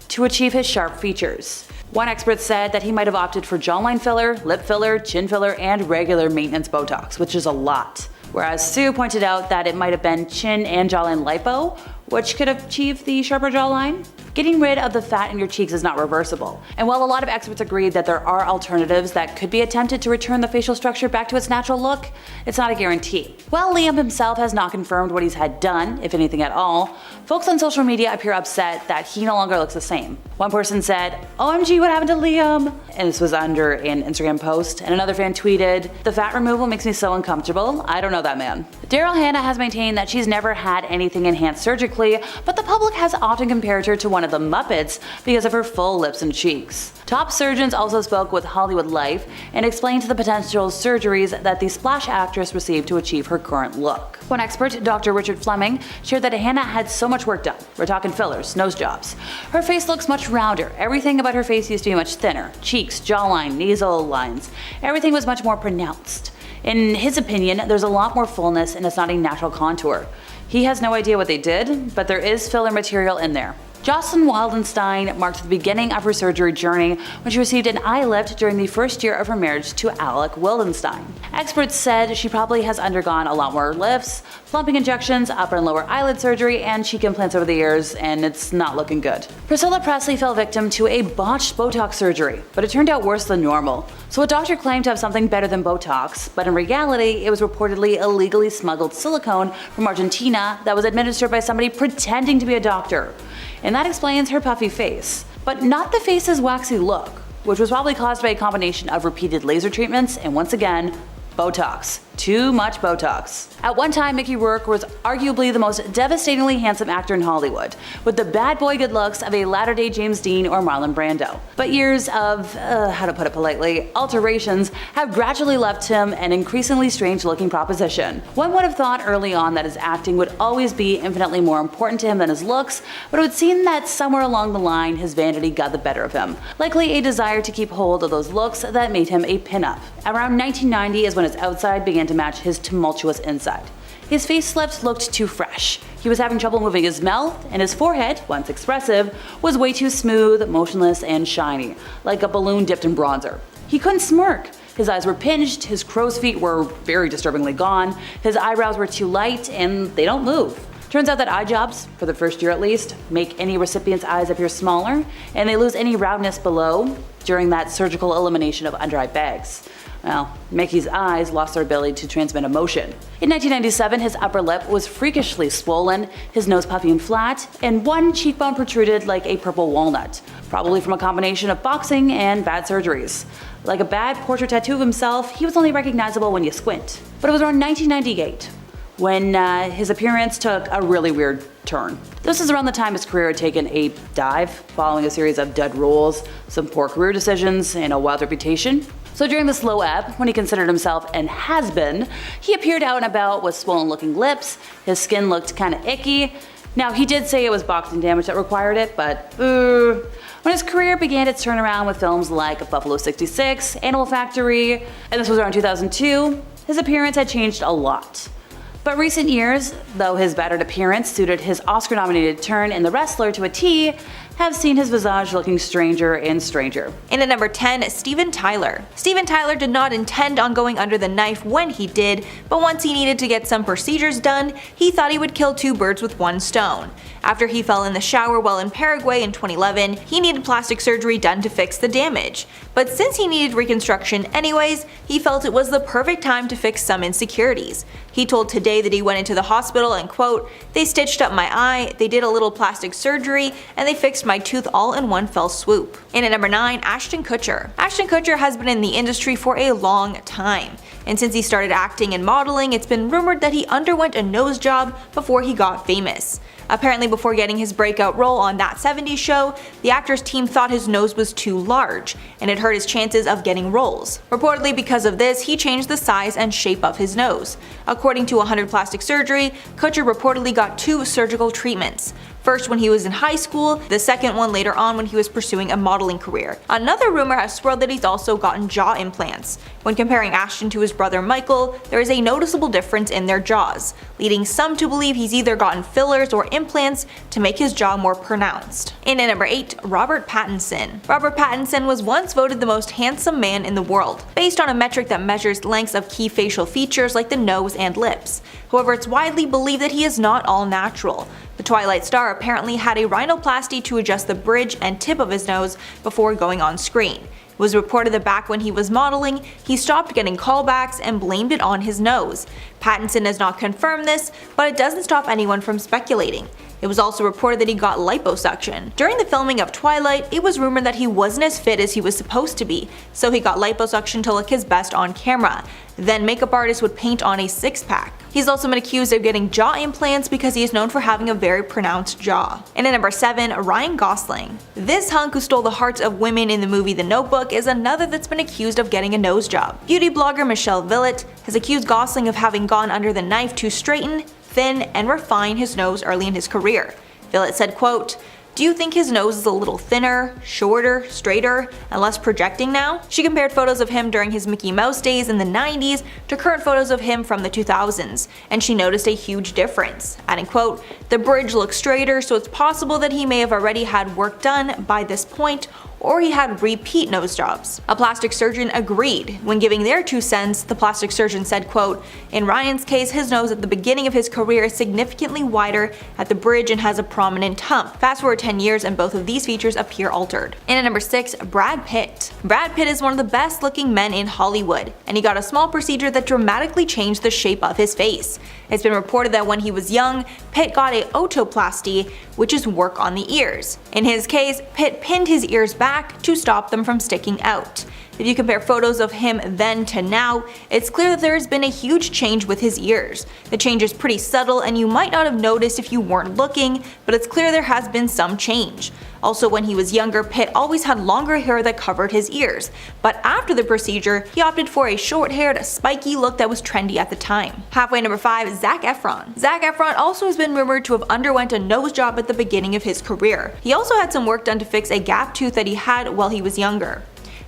to achieve his sharp features. One expert said that he might have opted for jawline filler, lip filler, chin filler, and regular maintenance Botox, which is a lot. Whereas Sue pointed out that it might have been chin and jawline lipo, which could achieve the sharper jawline. Getting rid of the fat in your cheeks is not reversible, and while a lot of experts agreed that there are alternatives that could be attempted to return the facial structure back to its natural look, it's not a guarantee. While Liam himself has not confirmed what he's had done, if anything at all, folks on social media appear upset that he no longer looks the same. One person said, "OMG, what happened to Liam?" And this was under an Instagram post, and another fan tweeted, "The fat removal makes me so uncomfortable, I don't know that man." Daryl Hannah has maintained that she's never had anything enhanced surgically, but the public has often compared her to one of the Muppets because of her full lips and cheeks. Top surgeons also spoke with Hollywood Life and explained the potential surgeries that the Splash actress received to achieve her current look. One expert, Dr. Richard Fleming, shared that Hannah had so much work done. We're talking fillers, nose jobs. Her face looks much rounder. Everything about her face used to be much thinner. Cheeks, jawline, nasal lines. Everything was much more pronounced. In his opinion, there's a lot more fullness and it's not a natural contour. He has no idea what they did, but there is filler material in there. Jocelyn Wildenstein marked the beginning of her surgery journey when she received an eye lift during the first year of her marriage to Alec Wildenstein. Experts said she probably has undergone a lot more lifts, plumping injections, upper and lower eyelid surgery, and cheek implants over the years, and it's not looking good. Priscilla Presley fell victim to a botched Botox surgery, but it turned out worse than normal. So a doctor claimed to have something better than Botox, but in reality, it was reportedly illegally smuggled silicone from Argentina that was administered by somebody pretending to be a doctor. And that explains her puffy face. But not the face's waxy look, which was probably caused by a combination of repeated laser treatments and, once again, Botox. Too much Botox. At one time, Mickey Rourke was arguably the most devastatingly handsome actor in Hollywood, with the bad boy good looks of a latter-day James Dean or Marlon Brando. But years of, how to put it politely, alterations have gradually left him an increasingly strange-looking proposition. One would have thought early on that his acting would always be infinitely more important to him than his looks, but it would seem that somewhere along the line his vanity got the better of him. Likely a desire to keep hold of those looks that made him a pinup. Around 1990 is when his outside began to match his tumultuous inside. His facelift looked too fresh. He was having trouble moving his mouth, and his forehead, once expressive, was way too smooth, motionless, and shiny, like a balloon dipped in bronzer. He couldn't smirk. His eyes were pinched, his crow's feet were very disturbingly gone, his eyebrows were too light, and they don't move. Turns out that eye jobs, for the first year at least, make any recipient's eyes appear smaller, and they lose any roundness below during that surgical elimination of under-eye bags. Well, Mickey's eyes lost their ability to transmit emotion. In 1997, his upper lip was freakishly swollen, his nose puffy and flat, and one cheekbone protruded like a purple walnut, probably from a combination of boxing and bad surgeries. Like a bad portrait tattoo of himself, he was only recognizable when you squint. But it was around 1998 when his appearance took a really weird turn. This is around the time his career had taken a dive, following a series of dud roles, some poor career decisions, and a wild reputation. So during this low ebb, when he considered himself an has-been, he appeared out and about with swollen-looking lips, his skin looked kinda icky. Now, he did say it was boxing damage that required it, but when his career began its turnaround with films like Buffalo 66, Animal Factory, and this was around 2002, his appearance had changed a lot. But recent years, though his battered appearance suited his Oscar-nominated turn in The Wrestler to a T, have seen his visage looking stranger and stranger. And at number 10, Steven Tyler. Steven Tyler did not intend on going under the knife when he did, but once he needed to get some procedures done, he thought he would kill two birds with one stone. After he fell in the shower while in Paraguay in 2011, he needed plastic surgery done to fix the damage. But since he needed reconstruction anyways, he felt it was the perfect time to fix some insecurities. He told Today that he went into the hospital and quote, "They stitched up my eye, they did a little plastic surgery, and they fixed my tooth all in one fell swoop." And at number 9, Ashton Kutcher. Ashton Kutcher has been in the industry for a long time. And since he started acting and modeling, it's been rumored that he underwent a nose job before he got famous. Apparently before getting his breakout role on That 70s Show, the actor's team thought his nose was too large, and it hurt his chances of getting roles. Reportedly because of this, he changed the size and shape of his nose. According to 100 Plastic Surgery, Kutcher reportedly got 2 surgical treatments. First when he was in high school, the second one later on when he was pursuing a modeling career. Another rumor has swirled that he's also gotten jaw implants. When comparing Ashton to his brother Michael, there is a noticeable difference in their jaws, leading some to believe he's either gotten fillers or implants to make his jaw more pronounced. And at number 8, Robert Pattinson. Robert Pattinson was once voted the most handsome man in the world, based on a metric that measures lengths of key facial features like the nose and lips. However, it's widely believed that he is not all natural. The Twilight star apparently had a rhinoplasty to adjust the bridge and tip of his nose before going on screen. It was reported that back when he was modeling, he stopped getting callbacks and blamed it on his nose. Pattinson has not confirmed this, but it doesn't stop anyone from speculating. It was also reported that he got liposuction. During the filming of Twilight, it was rumored that he wasn't as fit as he was supposed to be, so he got liposuction to look his best on camera. Then makeup artists would paint on a six-pack. He's also been accused of getting jaw implants because he is known for having a very pronounced jaw. And at number 7, Ryan Gosling. This hunk who stole the hearts of women in the movie The Notebook is another that's been accused of getting a nose job. Beauty blogger Michelle Villett has accused Gosling of having gone under the knife to straighten, thin, and refine his nose early in his career. Villett said, quote, "Do you think his nose is a little thinner, shorter, straighter, and less projecting now?" She compared photos of him during his Mickey Mouse days in the 90s to current photos of him from the 2000s, and she noticed a huge difference, adding, quote, "The bridge looks straighter, so it's possible that he may have already had work done by this point, or he had repeat nose jobs." A plastic surgeon agreed. When giving their 2 cents, the plastic surgeon said, quote, "In Ryan's case, his nose at the beginning of his career is significantly wider at the bridge and has a prominent hump. Fast forward 10 years and both of these features appear altered." And at number 6, Brad Pitt. Brad Pitt is one of the best looking men in Hollywood, and he got a small procedure that dramatically changed the shape of his face. It's been reported that when he was young, Pitt got a otoplasty, which is work on the ears. In his case, Pitt pinned his ears back to stop them from sticking out. If you compare photos of him then to now, it's clear that there has been a huge change with his ears. The change is pretty subtle and you might not have noticed if you weren't looking, but it's clear there has been some change. Also, when he was younger, Pitt always had longer hair that covered his ears, but after the procedure, he opted for a short-haired, spiky look that was trendy at the time. Halfway number 5, Zac Efron. Zac Efron also has been rumored to have underwent a nose job at the beginning of his career. He also had some work done to fix a gap tooth that he had while he was younger.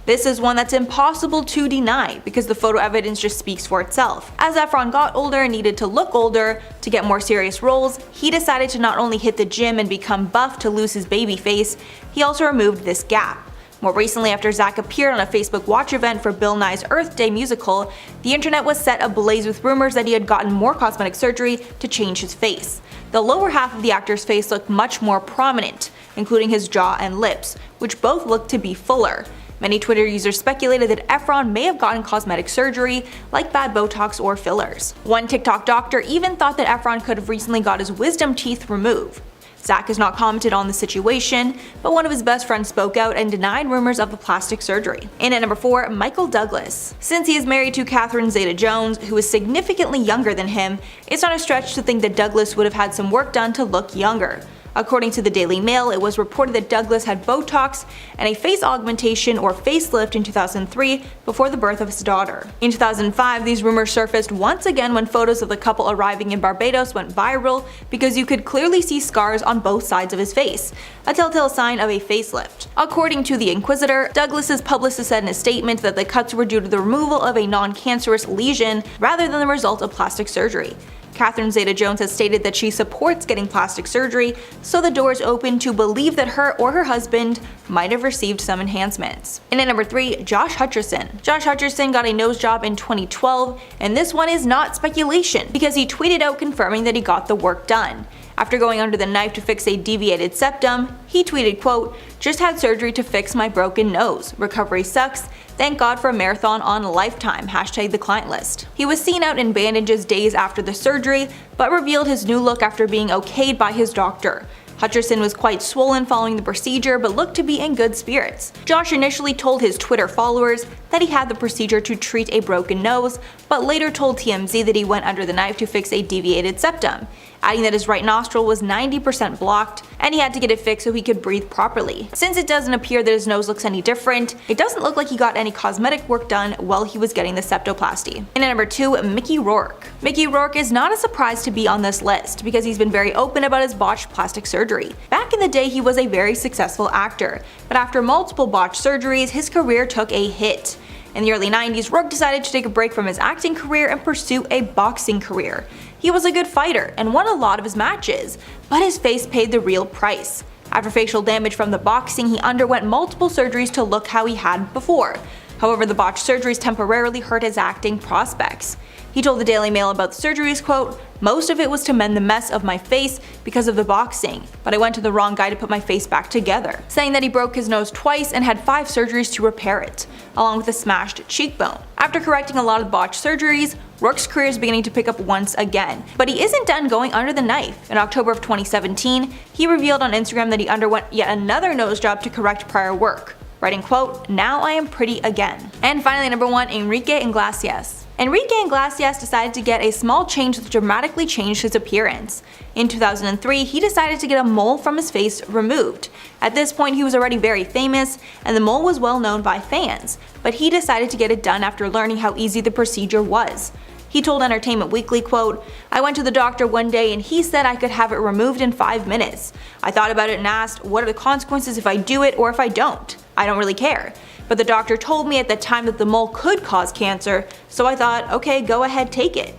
This is one that's impossible to deny because the photo evidence just speaks for itself. As Efron got older and needed to look older to get more serious roles, he decided to not only hit the gym and become buff to lose his baby face, he also removed this gap. More recently, after Zac appeared on a Facebook Watch event for Bill Nye's Earth Day musical, the internet was set ablaze with rumors that he had gotten more cosmetic surgery to change his face. The lower half of the actor's face looked much more prominent, including his jaw and lips, which both looked to be fuller. Many Twitter users speculated that Efron may have gotten cosmetic surgery, like bad Botox or fillers. One TikTok doctor even thought that Efron could have recently got his wisdom teeth removed. Zac has not commented on the situation, but one of his best friends spoke out and denied rumors of the plastic surgery. And at number 4, Michael Douglas. Since he is married to Catherine Zeta-Jones, who is significantly younger than him, it's not a stretch to think that Douglas would have had some work done to look younger. According to the Daily Mail, it was reported that Douglas had Botox and a face augmentation or facelift in 2003 before the birth of his daughter. In 2005, these rumors surfaced once again when photos of the couple arriving in Barbados went viral because you could clearly see scars on both sides of his face, a telltale sign of a facelift. According to the Inquisitor, Douglas's publicist said in a statement that the cuts were due to the removal of a non-cancerous lesion rather than the result of plastic surgery. Catherine Zeta-Jones has stated that she supports getting plastic surgery, so the door is open to believe that her or her husband might have received some enhancements. And at number 3, Josh Hutcherson. Josh Hutcherson got a nose job in 2012, and this one is not speculation because he tweeted out confirming that he got the work done. After going under the knife to fix a deviated septum, he tweeted, quote, "Just had surgery to fix my broken nose. Recovery sucks. Thank God for a marathon on Lifetime. Hashtag the client list." He was seen out in bandages days after the surgery, but revealed his new look after being okayed by his doctor. Hutcherson was quite swollen following the procedure but looked to be in good spirits. Josh initially told his Twitter followers that he had the procedure to treat a broken nose, but later told TMZ that he went under the knife to fix a deviated septum, adding that his right nostril was 90% blocked and he had to get it fixed so he could breathe properly. Since it doesn't appear that his nose looks any different, it doesn't look like he got any cosmetic work done while he was getting the septoplasty. And at number 2, Mickey Rourke. Mickey Rourke is not a surprise to be on this list because he's been very open about his botched plastic surgery. Back in the day, he was a very successful actor, but after multiple botched surgeries, his career took a hit. In the early 90s, Rourke decided to take a break from his acting career and pursue a boxing career. He was a good fighter and won a lot of his matches, but his face paid the real price. After facial damage from the boxing, he underwent multiple surgeries to look how he had before. However, the botched surgeries temporarily hurt his acting prospects. He told the Daily Mail about the surgeries, quote, "Most of it was to mend the mess of my face because of the boxing, but I went to the wrong guy to put my face back together," saying that he broke his nose twice and had 5 surgeries to repair it, along with a smashed cheekbone. After correcting a lot of botched surgeries, Rourke's career is beginning to pick up once again, but he isn't done going under the knife. In October of 2017, he revealed on Instagram that he underwent yet another nose job to correct prior work, writing, quote, "Now I am pretty again." And finally, number 1, Enrique Iglesias. Enrique Iglesias decided to get a small change that dramatically changed his appearance. In 2003, he decided to get a mole from his face removed. At this point, he was already very famous, and the mole was well known by fans, but he decided to get it done after learning how easy the procedure was. He told Entertainment Weekly, quote, "I went to the doctor one day and he said I could have it removed in 5 minutes. I thought about it and asked, what are the consequences if I do it or if I don't? I don't really care. But the doctor told me at the time that the mole could cause cancer, so I thought, okay, go ahead, take it."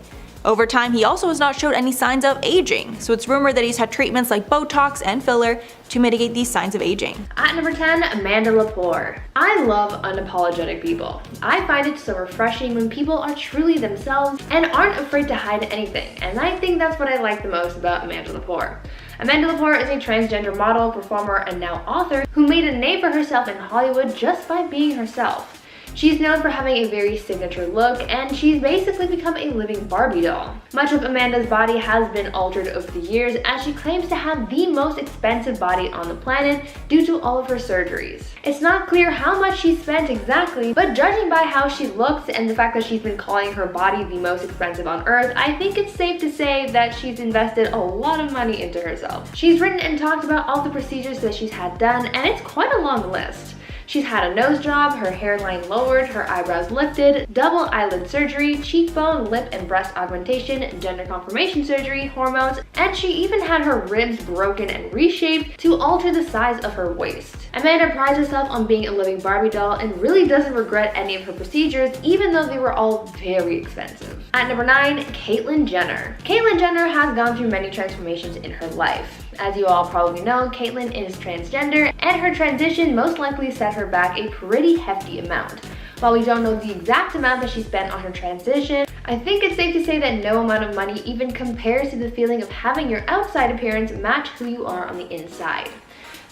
Over time, he also has not showed any signs of aging, so it's rumored that he's had treatments like Botox and filler to mitigate these signs of aging. At number 10, Amanda Lepore. I love unapologetic people. I find it so refreshing when people are truly themselves and aren't afraid to hide anything, and I think that's what I like the most about Amanda Lepore. Amanda Lepore is a transgender model, performer, and now author who made a name for herself in Hollywood just by being herself. She's known for having a very signature look, and she's basically become a living Barbie doll. Much of Amanda's body has been altered over the years, as she claims to have the most expensive body on the planet due to all of her surgeries. It's not clear how much she spent exactly, but judging by how she looks and the fact that she's been calling her body the most expensive on earth, I think it's safe to say that she's invested a lot of money into herself. She's written and talked about all the procedures that she's had done, and it's quite a long list. She's had a nose job, her hairline lowered, her eyebrows lifted, double eyelid surgery, cheekbone, lip and breast augmentation, gender confirmation surgery, hormones, and she even had her ribs broken and reshaped to alter the size of her waist. Amanda prides herself on being a living Barbie doll and really doesn't regret any of her procedures, even though they were all very expensive. At number 9, Caitlyn Jenner. Caitlyn Jenner has gone through many transformations in her life. As you all probably know, Caitlyn is transgender, and her transition most likely set her back a pretty hefty amount. While we don't know the exact amount that she spent on her transition, I think it's safe to say that no amount of money even compares to the feeling of having your outside appearance match who you are on the inside.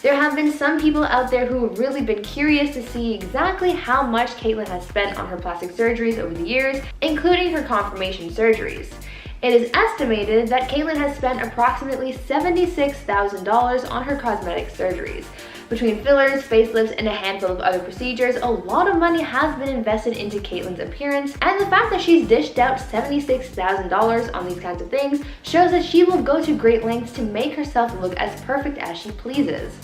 There have been some people out there who have really been curious to see exactly how much Caitlyn has spent on her plastic surgeries over the years, including her confirmation surgeries. It is estimated that Caitlyn has spent approximately $76,000 on her cosmetic surgeries. Between fillers, facelifts, and a handful of other procedures, a lot of money has been invested into Caitlyn's appearance, and the fact that she's dished out $76,000 on these kinds of things shows that she will go to great lengths to make herself look as perfect as she pleases.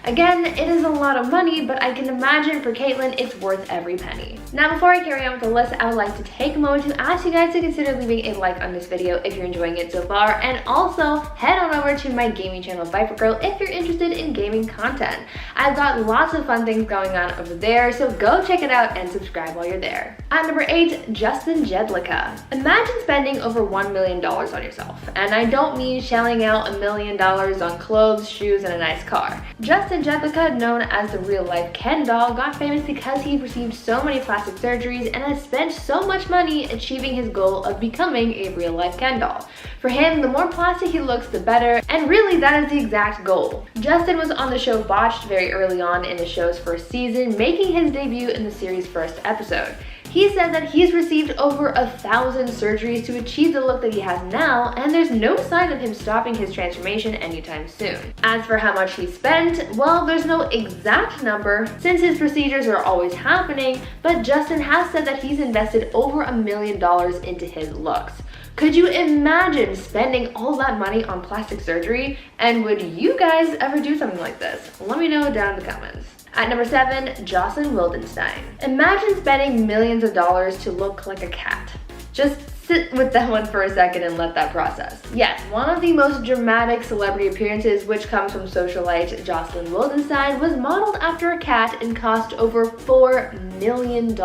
Again, it is a lot of money, but I can imagine for Caitlyn it's worth every penny. Now before I carry on with the list, I would like to take a moment to ask you guys to consider leaving a like on this video if you're enjoying it so far, and also head on over to my gaming channel Viper Girl if you're interested in gaming content. I've got lots of fun things going on over there, so go check it out and subscribe while you're there. At number 8, Justin Jedlicka. Imagine spending over $1 million on yourself, and I don't mean shelling out $1 million on clothes, shoes, and a nice car. Justin Jedlicka, known as the real-life Ken doll, got famous because he received so many plastic surgeries and has spent so much money achieving his goal of becoming a real-life Ken doll. For him, the more plastic he looks, the better, and really that is the exact goal. Justin was on the show Botched very early on in the show's first season, making his debut in the series' first episode. He said that he's received over 1,000 surgeries to achieve the look that he has now, and there's no sign of him stopping his transformation anytime soon. As for how much he spent, well, there's no exact number since his procedures are always happening, but Justin has said that he's invested over $1 million into his looks. Could you imagine spending all that money on plastic surgery? And would you guys ever do something like this? Let me know down in the comments. At number 7, Jocelyn Wildenstein. Imagine spending millions of dollars to look like a cat. Just sit with that one for a second and let that process. Yes, one of the most dramatic celebrity appearances, which comes from socialite Jocelyn Wildenstein, was modeled after a cat and cost over $4 million.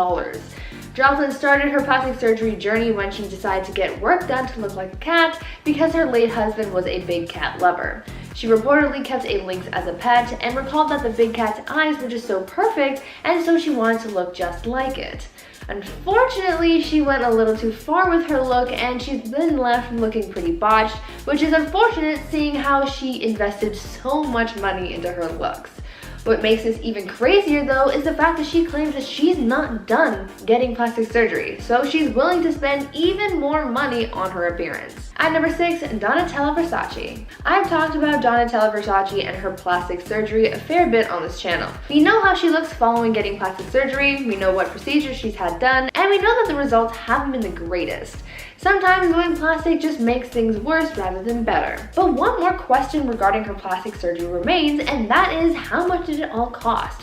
Jocelyn started her plastic surgery journey when she decided to get work done to look like a cat because her late husband was a big cat lover. She reportedly kept a lynx as a pet and recalled that the big cat's eyes were just so perfect, and so she wanted to look just like it. Unfortunately, she went a little too far with her look and she's been left looking pretty botched, which is unfortunate seeing how she invested so much money into her looks. What makes this even crazier though is the fact that she claims that she's not done getting plastic surgery, so she's willing to spend even more money on her appearance. At number 6, Donatella Versace. I've talked about Donatella Versace and her plastic surgery a fair bit on this channel. We know how she looks following getting plastic surgery, we know what procedures she's had done, and we know that the results haven't been the greatest. Sometimes going plastic just makes things worse rather than better. But one more question regarding her plastic surgery remains, and that is, how much did it all cost?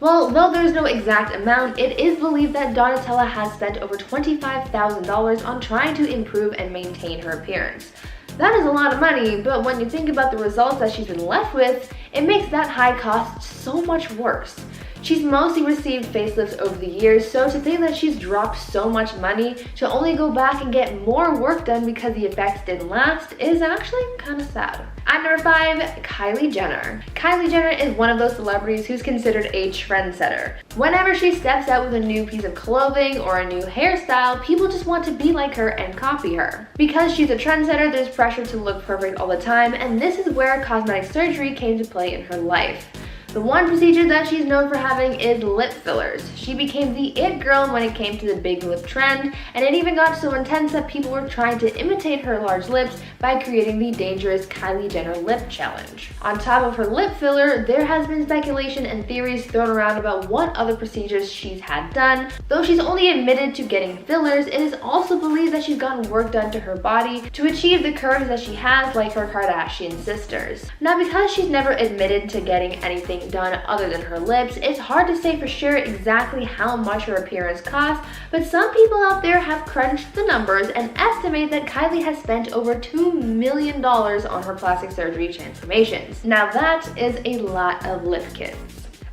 Well, though there's no exact amount, it is believed that Donatella has spent over $25,000 on trying to improve and maintain her appearance. That is a lot of money, but when you think about the results that she's been left with, it makes that high cost so much worse. She's mostly received facelifts over the years, so to think that she's dropped so much money to only go back and get more work done because the effects didn't last is actually kind of sad. At number 5, Kylie Jenner. Kylie Jenner is one of those celebrities who's considered a trendsetter. Whenever she steps out with a new piece of clothing or a new hairstyle, people just want to be like her and copy her. Because she's a trendsetter, there's pressure to look perfect all the time, and this is where cosmetic surgery came to play in her life. The one procedure that she's known for having is lip fillers. She became the it girl when it came to the big lip trend, and it even got so intense that people were trying to imitate her large lips by creating the dangerous Kylie Jenner lip challenge. On top of her lip filler, there has been speculation and theories thrown around about what other procedures she's had done. Though she's only admitted to getting fillers, it is also believed that she's gotten work done to her body to achieve the curves that she has, like her Kardashian sisters. Now, because she's never admitted to getting anything done other than her lips, it's hard to say for sure exactly how much her appearance costs, but some people out there have crunched the numbers and estimate that Kylie has spent over $2 million on her plastic surgery transformations. Now that is a lot of lip kits.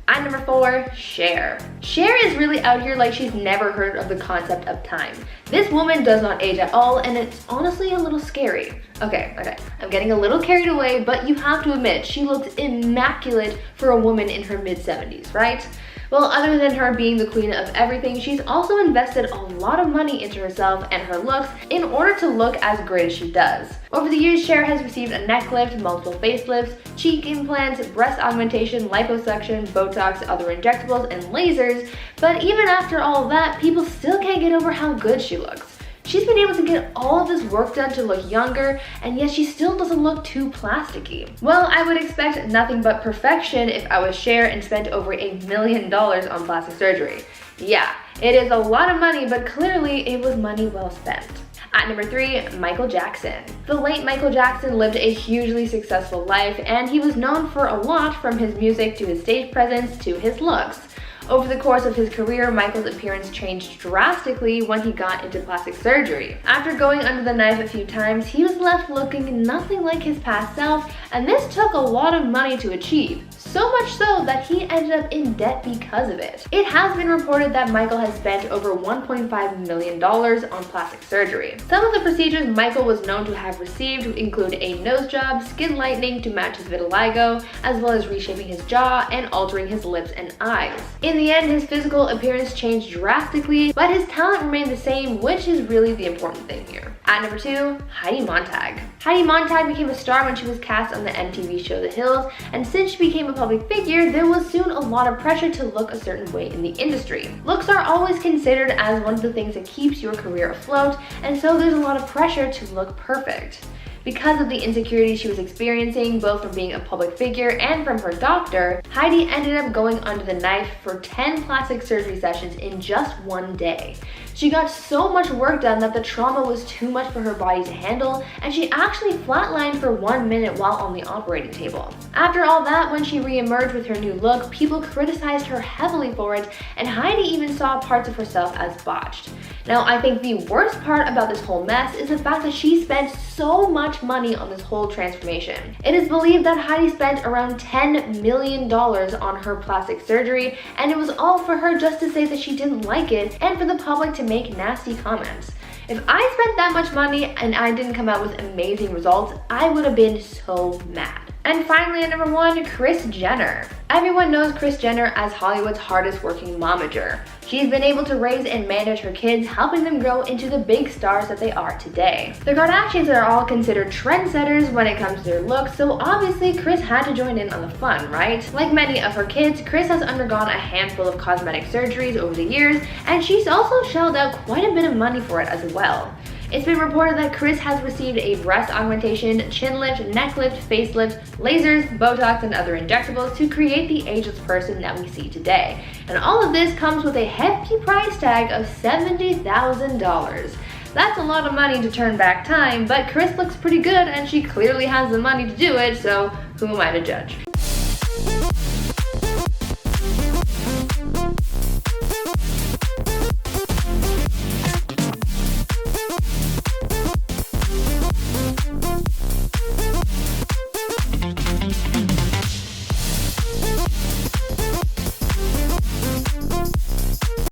At number 4, Cher. Cher is really out here like she's never heard of the concept of time. This woman does not age at all, and it's honestly a little scary. Okay, I'm getting a little carried away, but you have to admit, she looks immaculate for a woman in her mid-70s, right? Well, other than her being the queen of everything, she's also invested a lot of money into herself and her looks in order to look as great as she does. Over the years, Cher has received a neck lift, multiple facelifts, cheek implants, breast augmentation, liposuction, Botox, other injectables, and lasers, but even after all of that, people still can't get over how good she looks. She's been able to get all of this work done to look younger, and yet she still doesn't look too plasticky. Well, I would expect nothing but perfection if I was Cher and spent over $1 million on plastic surgery. Yeah, it is a lot of money, but clearly it was money well spent. At number 3, Michael Jackson. The late Michael Jackson lived a hugely successful life, and he was known for a lot, from his music to his stage presence to his looks. Over the course of his career, Michael's appearance changed drastically when he got into plastic surgery. After going under the knife a few times, he was left looking nothing like his past self, and this took a lot of money to achieve. So much so that he ended up in debt because of it. It has been reported that Michael has spent over $1.5 million on plastic surgery. Some of the procedures Michael was known to have received include a nose job, skin lightening to match his vitiligo, as well as reshaping his jaw and altering his lips and eyes. In the end, his physical appearance changed drastically, but his talent remained the same, which is really the important thing here. At number 2, Heidi Montag. Heidi Montag became a star when she was cast on the MTV show The Hills, and since she became a public figure, there was soon a lot of pressure to look a certain way in the industry. Looks are always considered as one of the things that keeps your career afloat, and so there's a lot of pressure to look perfect. Because of the insecurity she was experiencing, both from being a public figure and from her doctor, Heidi ended up going under the knife for 10 plastic surgery sessions in just one day. She got so much work done that the trauma was too much for her body to handle, and she actually flatlined for 1 minute while on the operating table. After all that, when she re-emerged with her new look, people criticized her heavily for it, and Heidi even saw parts of herself as botched. Now, I think the worst part about this whole mess is the fact that she spent so much money on this whole transformation. It is believed that Heidi spent around $10 million on her plastic surgery, and it was all for her just to say that she didn't like it and for the public to make nasty comments. If I spent that much money and I didn't come out with amazing results, I would have been so mad. And finally, at number 1, Kris Jenner. Everyone knows Kris Jenner as Hollywood's hardest working momager. She's been able to raise and manage her kids, helping them grow into the big stars that they are today. The Kardashians are all considered trendsetters when it comes to their looks, so obviously Kris had to join in on the fun, right? Like many of her kids, Kris has undergone a handful of cosmetic surgeries over the years, and she's also shelled out quite a bit of money for it as well. It's been reported that Kris has received a breast augmentation, chin lift, neck lift, facelift, lasers, Botox, and other injectables to create the ageless person that we see today. And all of this comes with a hefty price tag of $70,000. That's a lot of money to turn back time, but Kris looks pretty good and she clearly has the money to do it, so who am I to judge?